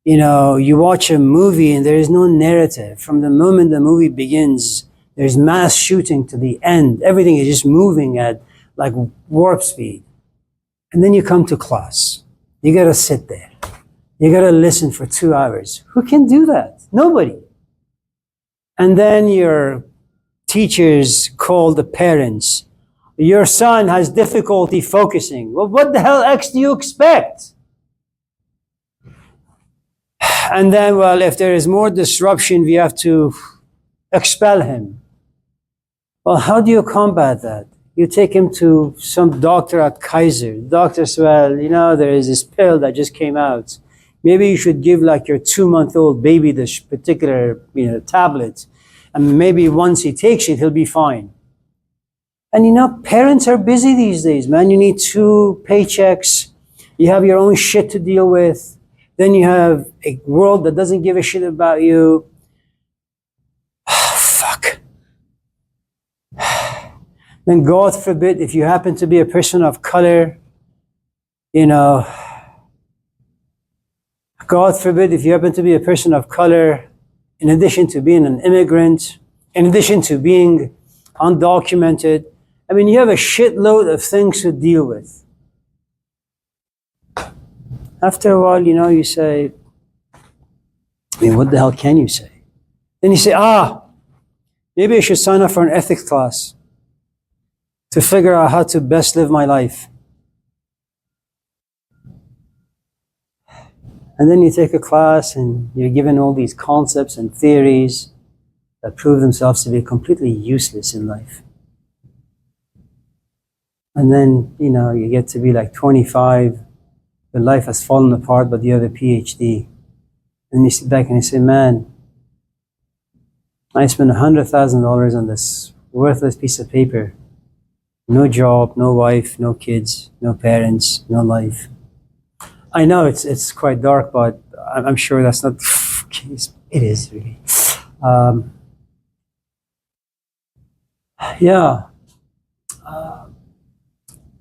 You know, you watch a movie and there is no narrative. From the moment the movie begins, there's mass shooting to the end. Everything is just moving at like warp speed. And then you come to class. You gotta sit there. You gotta listen for 2 hours. Who can do that? Nobody. And then your teachers call the parents. Your son has difficulty focusing. Well, what the hell X do you expect? And then, well, if there is more disruption, we have to expel him. Well, how do you combat that? You take him to some doctor at Kaiser. The doctor says, well, you know, there is this pill that just came out. Maybe you should give like your 2-month-old baby this particular, you know, tablet. And maybe once he takes it, he'll be fine. And you know, parents are busy these days, man. You need 2 paychecks. You have your own shit to deal with. Then you have a world that doesn't give a shit about you. Fuck. Then God forbid, if you happen to be a person of color, you know, God forbid if you happen to be a person of color, in addition to being an immigrant, in addition to being undocumented, I mean, you have a shitload of things to deal with. After a while, you say, I mean, what the hell can you say? Then you say, maybe I should sign up for an ethics class to figure out how to best live my life. And then you take a class and you're given all these concepts and theories that prove themselves to be completely useless in life. And then, you get to be like 25, your life has fallen apart, but you have a PhD. And you sit back and you say, man, I spent $100,000 on this worthless piece of paper. No job, no wife, no kids, no parents, no life. I know it's quite dark, but I'm sure that's not the case. It is really. Yeah.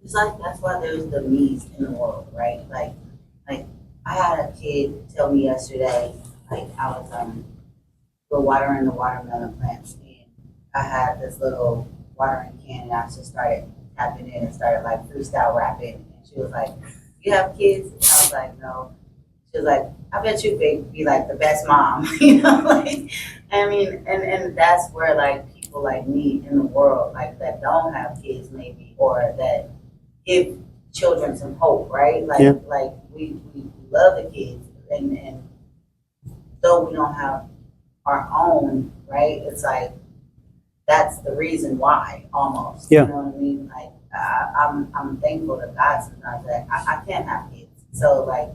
It's like, that's why there's the needs in the world, right? Like I had a kid tell me yesterday, like I was watering the watermelon plants, and I had this little watering can, and I just started tapping in and started like freestyle rapping, and she was like, "You have kids?" And I was like, "No." She was like, "I bet you could be like the best mom," like I mean, and that's where like people like me in the world, like that don't have kids maybe, or that give children some hope, right? Like we love the kids, and though we don't have our own, right? It's like that's the reason why, almost. Yeah. You know what I mean? Like I'm thankful to God sometimes that I can't have kids. So like,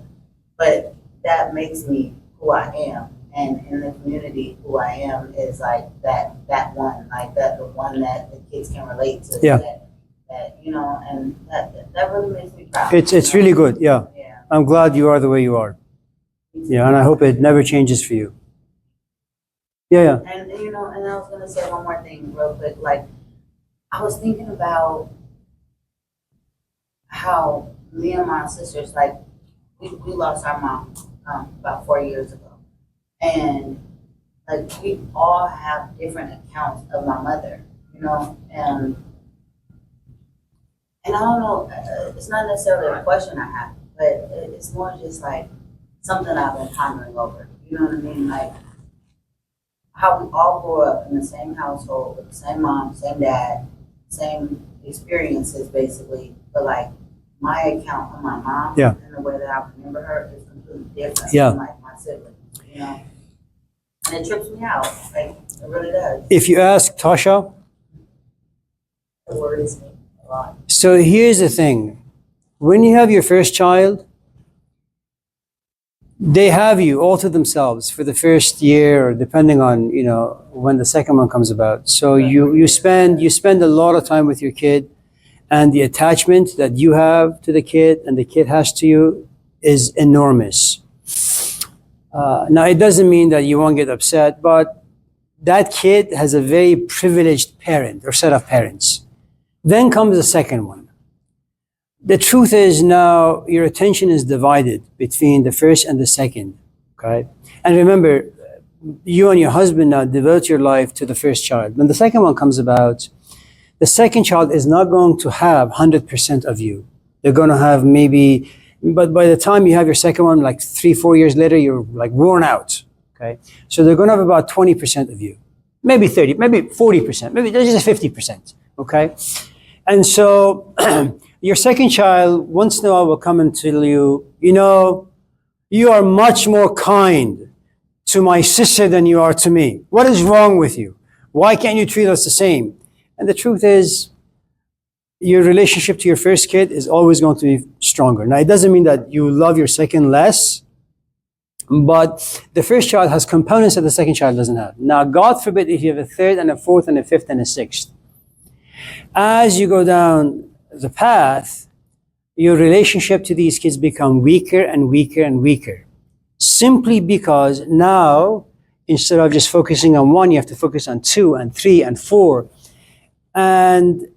but that makes me who I am, and in the community, who I am is like that one, like that the one that the kids can relate to. Yeah. That and that really makes me proud. It's really good. Yeah. Yeah. I'm glad you are the way you are. Yeah, and I hope it never changes for you. Yeah. And and I was gonna say one more thing real quick. Like I was thinking about how me and my sisters, like we lost our mom about 4 years ago, and like we all have different accounts of my mother, and I don't know. It's not necessarily a question I have, but it's more just like something I've been pondering over. You know what I mean? Like how we all grew up in the same household with the same mom, same dad, same experiences basically, but like my account of my mom Yeah. and the way that I remember her is completely different Yeah. from like my siblings, and it trips me out, like it really does. If you ask Tasha, It worries me a lot. so here's the thing. When you have your first child, they have you all to themselves for the first year, or depending on, when the second one comes about. So you spend a lot of time with your kid, and the attachment that you have to the kid and the kid has to you is enormous. Now, it doesn't mean that you won't get upset, but that kid has a very privileged parent or set of parents. Then comes the second one. The truth is now your attention is divided between the first and the second, okay? And remember, you and your husband now devote your life to the first child. When the second one comes about, the second child is not going to have 100% of you. They're going to have maybe, but by the time you have your second one, like 3-4 years later, you're like worn out, okay? So they're going to have about 20% of you, maybe 30, maybe 40%, maybe just 50%, okay? And so your second child once in a while will come and tell you, you are much more kind to my sister than you are to me. What is wrong with you? Why can't you treat us the same? And the truth is, your relationship to your first kid is always going to be stronger. Now, it doesn't mean that you love your second less, but the first child has components that the second child doesn't have. Now, God forbid if you have a third and a fourth and a fifth and a sixth. As you go down the path, your relationship to these kids become weaker and weaker and weaker. Simply because now, instead of just focusing on one, you have to focus on 2 and 3 and 4. And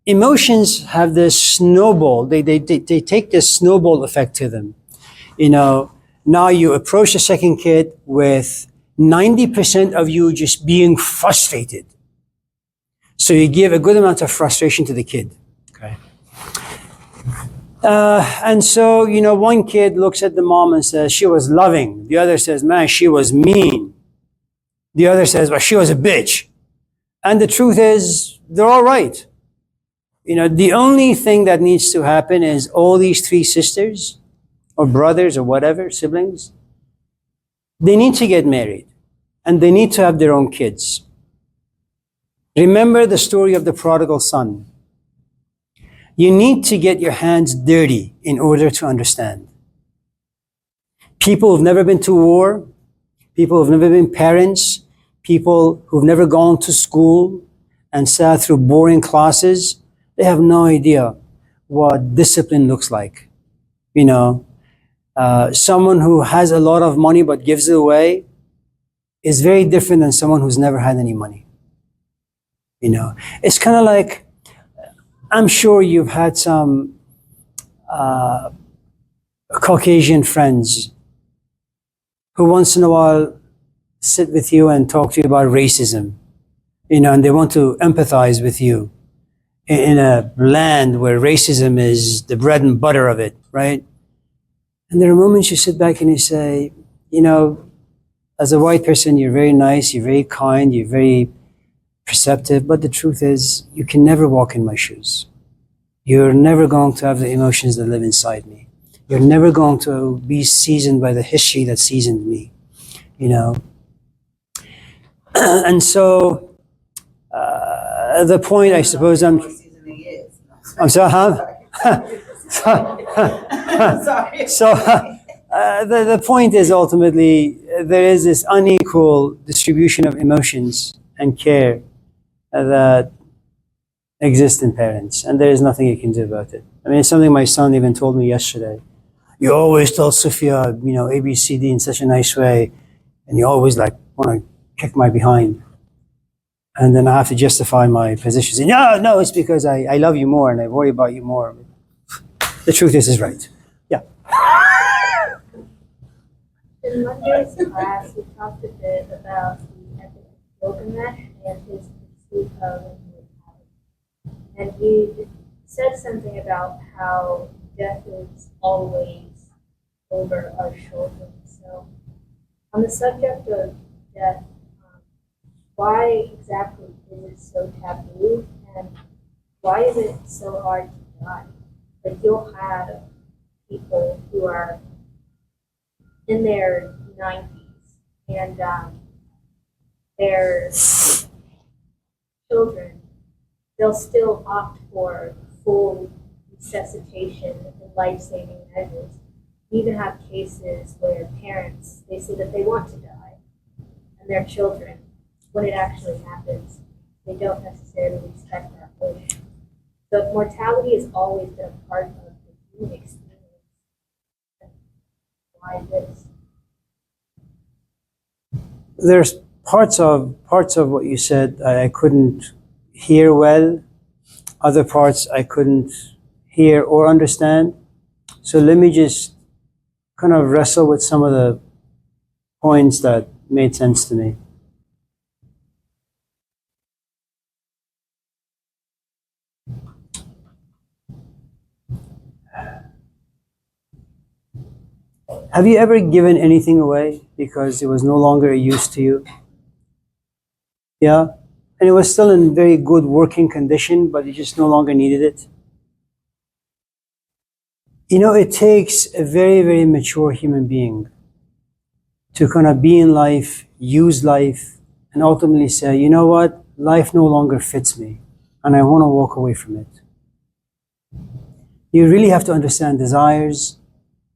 emotions have this snowball. They take this snowball effect to them. Now you approach the second kid with 90% of you just being frustrated. So you give a good amount of frustration to the kid. Okay. And so, one kid looks at the mom and says, she was loving. The other says, man, she was mean. The other says, well, she was a bitch. And the truth is, they're all right. The only thing that needs to happen is all these three sisters or brothers or whatever, siblings, they need to get married and they need to have their own kids. Remember the story of the prodigal son. You need to get your hands dirty in order to understand. People who've never been to war, people who've never been parents, people who've never gone to school and sat through boring classes, they have no idea what discipline looks like. Someone who has a lot of money but gives it away is very different than someone who's never had any money. It's kind of like, I'm sure you've had some Caucasian friends who once in a while sit with you and talk to you about racism, and they want to empathize with you in a land where racism is the bread and butter of it, right? And there are moments you sit back and you say, as a white person, you're very nice, you're very kind, you're very perceptive, but the truth is, you can never walk in my shoes. You're never going to have the emotions that live inside me. You're never going to be seasoned by the history that seasoned me, And so, the point, I suppose, I'm sorry, huh? Sorry. So, the point is ultimately, there is this unequal distribution of emotions and care that exist in parents, and there is nothing you can do about it. I mean, it's something my son even told me yesterday. You always tell Sophia, A, B, C, D in such a nice way, and you always want to kick my behind. And then I have to justify my position. Say, no, it's because I love you more and I worry about you more. The truth is right. Yeah. In Monday's class, we talked a bit about the epic of Gilgamesh and his pursuit of immortality. And he said something about how death is always over our shoulders. So, on the subject of death, why exactly is it so taboo, and why is it so hard to die? Like, you'll have people who are in their 90s and their children, they'll still opt for full resuscitation and life-saving measures. We even have cases where parents, they say that they want to die, and their children, when it actually happens, they don't necessarily respect that wish. So if mortality has always been a part of the human experience, why this? There's parts of what you said I couldn't hear well. Other parts I couldn't hear or understand. So let me just kind of wrestle with some of the points that made sense to me. Have you ever given anything away because it was no longer a use to you? Yeah? And it was still in very good working condition, but you just no longer needed it? It takes a very, very mature human being to kind of be in life, use life, and ultimately say, you know what? Life no longer fits me, and I want to walk away from it. You really have to understand desires.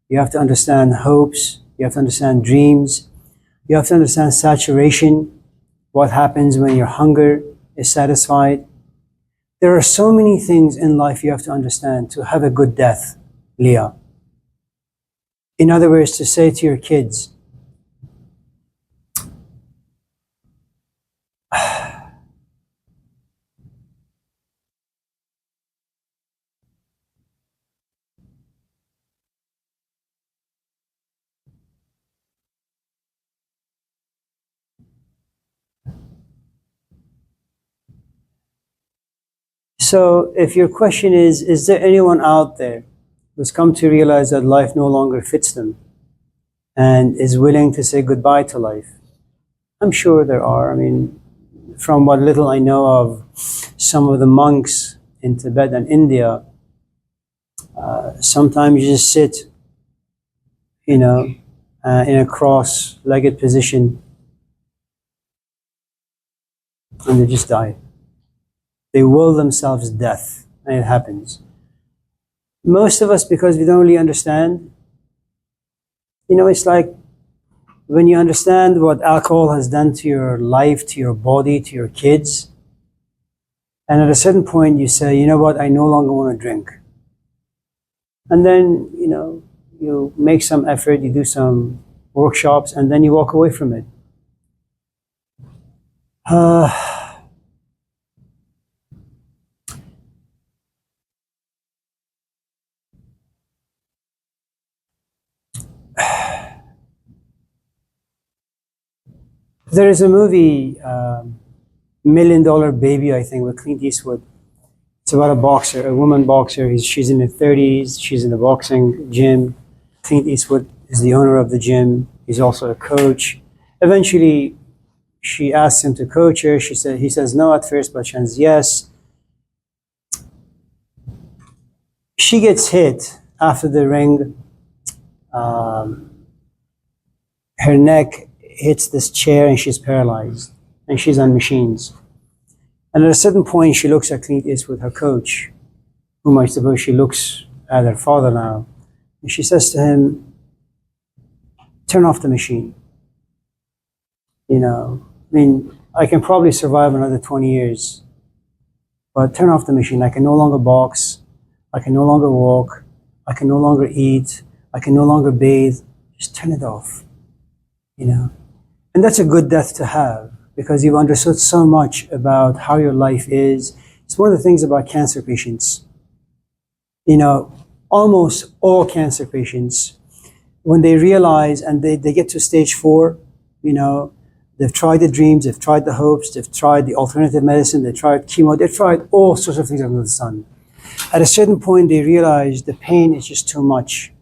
You have to understand hopes. You have to understand dreams. You have to understand saturation, what happens when your hunger is satisfied. There are so many things in life you have to understand to have a good death, Leah. In other words, to say to your kids, so if your question is there anyone out there who's come to realize that life no longer fits them and is willing to say goodbye to life? I'm sure there are. I mean, from what little I know of some of the monks in Tibet and India, sometimes you just sit, in a cross-legged position, and they just die. They will themselves death, and it happens. Most of us, because we don't really understand, it's like when you understand what alcohol has done to your life, to your body, to your kids, and at a certain point you say, you know what, I no longer want to drink. And then, you make some effort, you do some workshops, and then you walk away from it. There is a movie, $1 Million Baby, I think, with Clint Eastwood. It's about a boxer, a woman boxer. She's in her 30s. She's in a boxing gym. Clint Eastwood is the owner of the gym. He's also a coach. Eventually, she asks him to coach her. He says no at first, but she says yes. She gets hit after the ring. Her neck hits this chair and she's paralyzed. And she's on machines. And at a certain point, she looks at Clint Eastwood, her coach, whom I suppose she looks at her father now. And she says to him, turn off the machine. I can probably survive another 20 years, but turn off the machine. I can no longer box. I can no longer walk. I can no longer eat. I can no longer bathe. Just turn it off, And that's a good death to have, because you've understood so much about how your life is. It's one of the things about cancer patients. Almost all cancer patients, when they realize and they get to stage 4, they've tried the dreams, they've tried the hopes, they've tried the alternative medicine, they've tried chemo, they've tried all sorts of things under the sun. At a certain point, they realize the pain is just too much.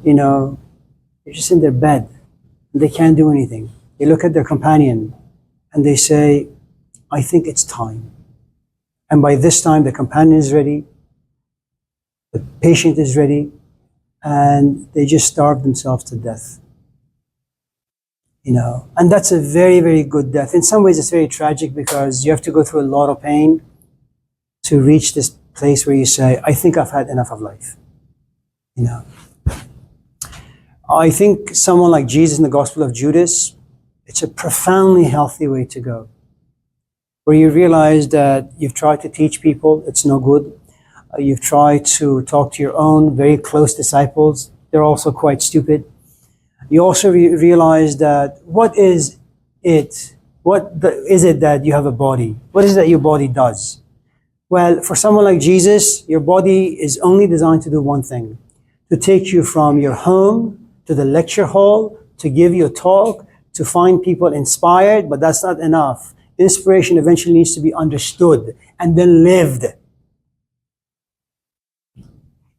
They're just in their bed and they can't do anything. They look at their companion and they say, I think it's time. And by this time, the companion is ready, the patient is ready, and they just starve themselves to death. And that's a very, very good death. In some ways, it's very tragic because you have to go through a lot of pain to reach this place where you say, I think I've had enough of life. I think someone like Jesus in the Gospel of Judas, it's a profoundly healthy way to go, where you realize that you've tried to teach people, it's no good. You've tried to talk to your own very close disciples, they're also quite stupid. You also realize that what is it that you have a body? What is it that your body does? Well, for someone like Jesus, your body is only designed to do one thing, to take you from your home to the lecture hall, to give you a talk, to find people inspired, but that's not enough. Inspiration eventually needs to be understood and then lived.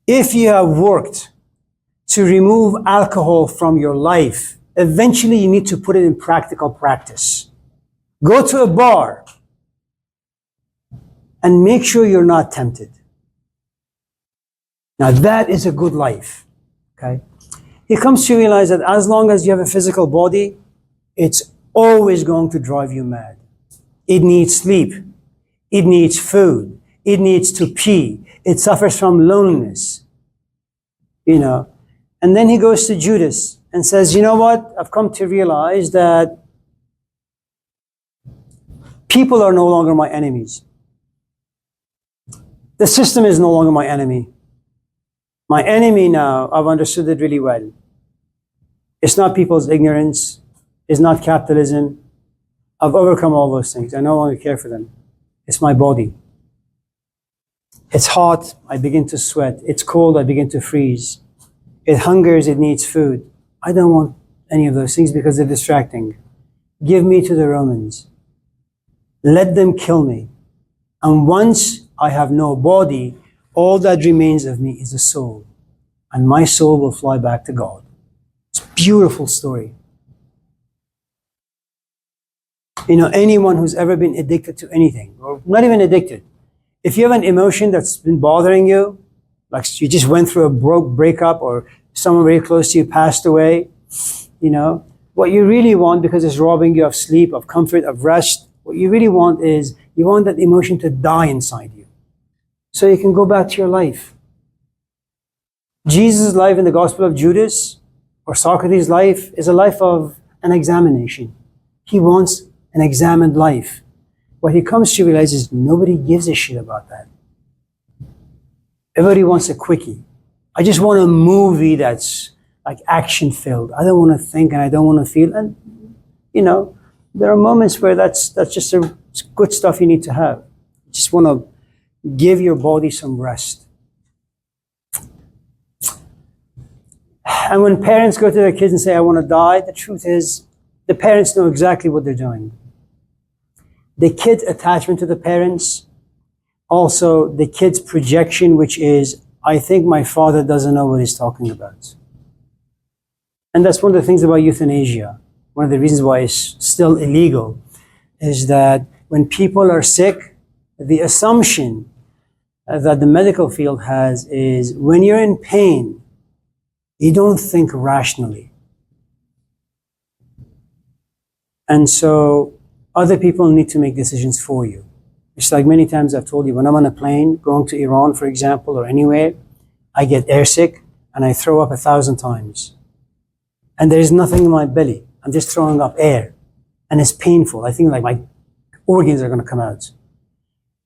If you have worked to remove alcohol from your life, eventually you need to put it in practical practice. Go to a bar and make sure you're not tempted. Now that is a good life, okay? He comes to realize that as long as you have a physical body, it's always going to drive you mad. It needs sleep. It needs food. It needs to pee. It suffers from loneliness. And then he goes to Judas and says, you know what? I've come to realize that people are no longer my enemies. The system is no longer my enemy. My enemy now, I've understood it really well. It's not people's ignorance. It's not capitalism. I've overcome all those things. I no longer care for them. It's my body. It's hot, I begin to sweat. It's cold, I begin to freeze. It hungers, it needs food. I don't want any of those things because they're distracting. Give me to the Romans. Let them kill me. And once I have no body, all that remains of me is a soul, and my soul will fly back to God. It's a beautiful story. You know, anyone who's ever been addicted to anything, or not even addicted, if you have an emotion that's been bothering you, like you just went through a breakup, or someone very close to you passed away, you know, what you really want, because it's robbing you of sleep, of comfort, of rest, what you really want is, you want that emotion to die inside you, so you can go back to your life. Jesus' life in the Gospel of Judas, or Socrates' life, is a life of an examination. He wants an examined life. What he comes to realize is nobody gives a shit about that. Everybody wants a quickie. I just want a movie that's like action filled. I don't want to think and I don't want to feel. And, you know, there are moments where that's just it's good stuff you need to have. You just want to give your body some rest. And when parents go to their kids and say, I want to die, the truth is, the parents know exactly what they're doing. The kid's attachment to the parents, also the kid's projection, which is, I think my father doesn't know what he's talking about. And that's one of the things about euthanasia. One of the reasons why it's still illegal is that when people are sick, the assumption that the medical field has is when you're in pain, you don't think rationally. And so other people need to make decisions for you. It's like many times I've told you, when I'm on a plane going to Iran, for example, or anywhere, I get airsick and I throw up 1,000 times. And there is nothing in my belly. I'm just throwing up air. And it's painful. I think like my organs are going to come out.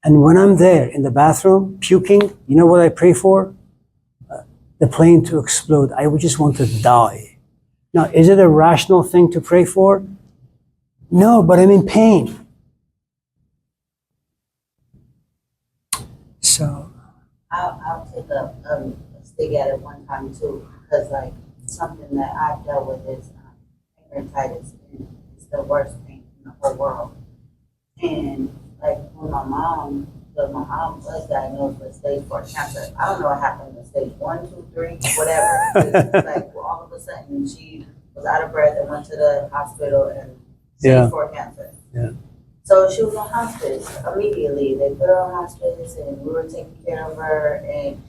And when I'm there in the bathroom, puking, you know what I pray for? The plane to explode. I would just want to die. Now, is it a rational thing to pray for? No, but I'm in pain. So. I'll take a stick at it one time too, because like something that I've dealt with is pancreatitis, and it's the worst thing in the whole world. And like when my mom was diagnosed with stage 4 cancer. I don't know what happened with stage 1, 2, 3, whatever. It's like all of a sudden she was out of breath and went to the hospital and stage 4 cancer. Yeah. So she was on hospice immediately. They put her on hospice and we were taking care of her. And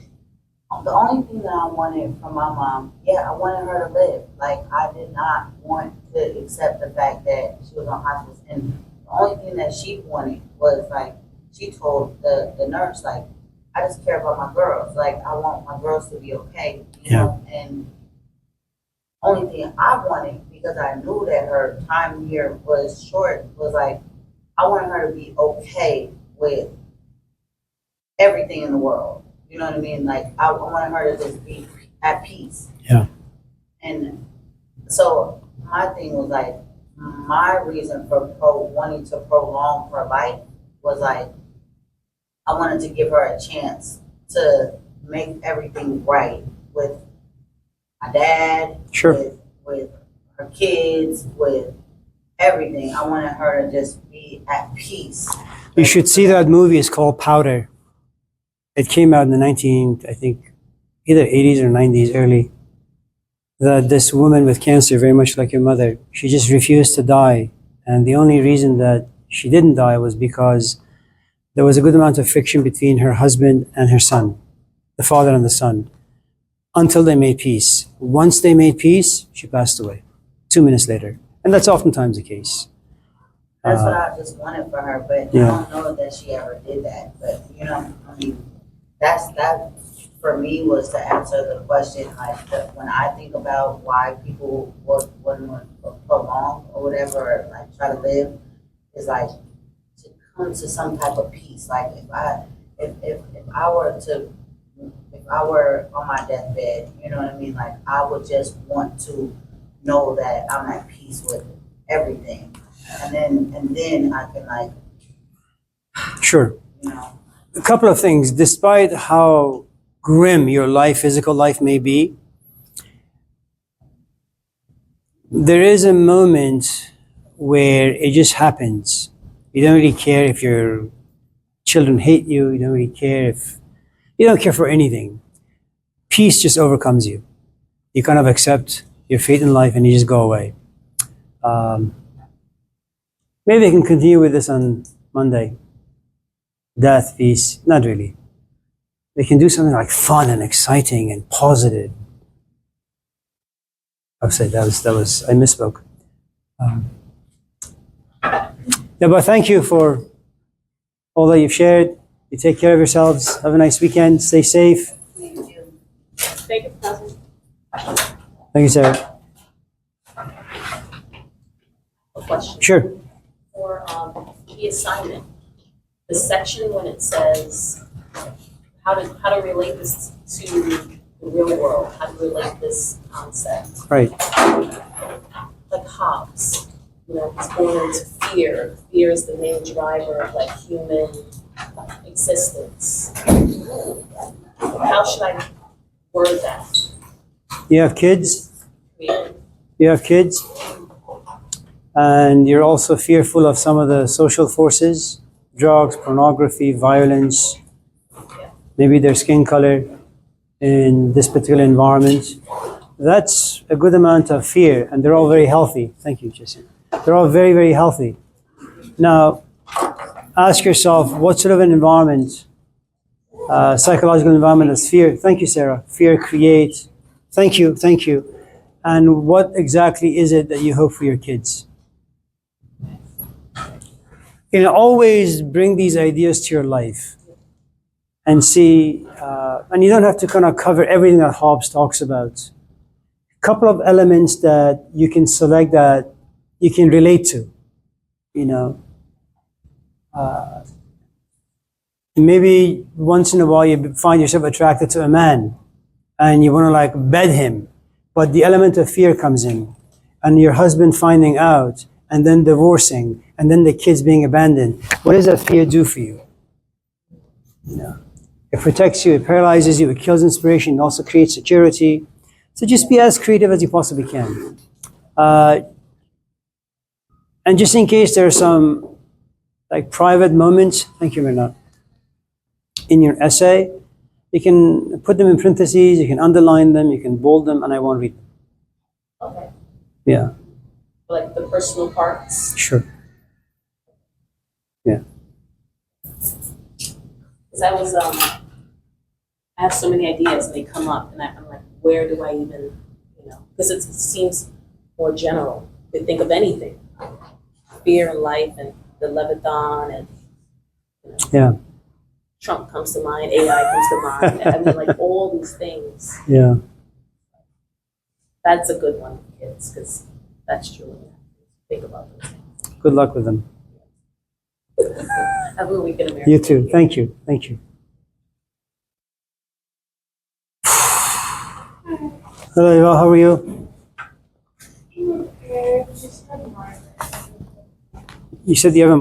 the only thing that I wanted from my mom, I wanted her to live. Like, I did not want to accept the fact that she was on hospice. And the only thing that she wanted was, like, she told the nurse, like, I just care about my girls. Like, I want my girls to be okay. You know? And only thing I wanted, because I knew that her time here was short, was like, I wanted her to be okay with everything in the world. You know what I mean? Like, I wanted her to just be at peace. Yeah. And so my thing was like, my reason for wanting to prolong her life was like, I wanted to give her a chance to make everything right with my dad, Sure. with her kids, with everything. I wanted her to just be at peace. You should see that movie. It's called Powder. It came out in the I think, either 80s or 90s, early. That this woman with cancer, very much like your mother, she just refused to die. And the only reason that she didn't die was because there was a good amount of friction between her husband and her son, the father and the son, until they made peace. Once they made peace, she passed away 2 minutes later. And that's oftentimes the case. That's what I just wanted for her, but I don't know that she ever did that. But, you know, I mean, that for me was to answer the question, like, when I think about why people wouldn't prolong or whatever, or like try to live, is like to come to some type of peace. Like, if I were on my deathbed, you know what I mean? Like, I would just want to know that I'm at peace with everything. And then I can, like, Sure. you know. A couple of things. Despite how grim your life, physical life may be, there is a moment where it just happens. You don't really care if your children hate you. You don't really care if You don't care for anything. Peace just overcomes you. You kind of accept your fate in life and you just go away. Maybe I can continue with this on Monday. Death, peace. Not really. We can do something like fun and exciting and positive. I'll say that was I misspoke. Yeah, but thank you for all that you've shared. You take care of yourselves. Have a nice weekend. Stay safe. Thank you, President. Thank you, Sarah. A question. Sure. For the assignment, the section when it says how to relate this to the real world, how to relate this concept. Right. Like Hobbes, he's born into fear. Fear is the main driver of like human existence. How should I word that? You have kids. Yeah. You have kids. And you're also fearful of some of the social forces, drugs, pornography, violence, maybe their skin color in this particular environment. That's a good amount of fear, and they're all very healthy. Thank you, Jesse. They're all very, very healthy. Now, ask yourself, what sort of an environment, psychological environment does fear, thank you, Sarah, fear create? Thank you. And what exactly is it that you hope for your kids? You can always bring these ideas to your life and see, and you don't have to kind of cover everything that Hobbes talks about. A couple of elements that you can select that you can relate to, maybe once in a while you find yourself attracted to a man and you want to like bed him, but the element of fear comes in, and your husband finding out, and then divorcing, and then the kids being abandoned. What does that fear do for you? It protects you, it paralyzes you, it kills inspiration, it also creates security. So just be as creative as you possibly can. And just in case there are some like private moments, thank you, Mirna, in your essay, you can put them in parentheses, you can underline them, you can bold them, and I won't read them. Okay. Yeah. Like the personal parts. Sure. Yeah. Because I have so many ideas and they come up and I'm like, where do I even, because it seems more general to think of anything. Fear in life and the Leviathan and Yeah. Trump comes to mind, AI comes to mind. I mean, like all these things. Yeah. That's a good one for kids because that's true. Think about those things. Good luck with them. Have a weekend, America. You too. Thank you. Hello, Eva. How are you? You said you have a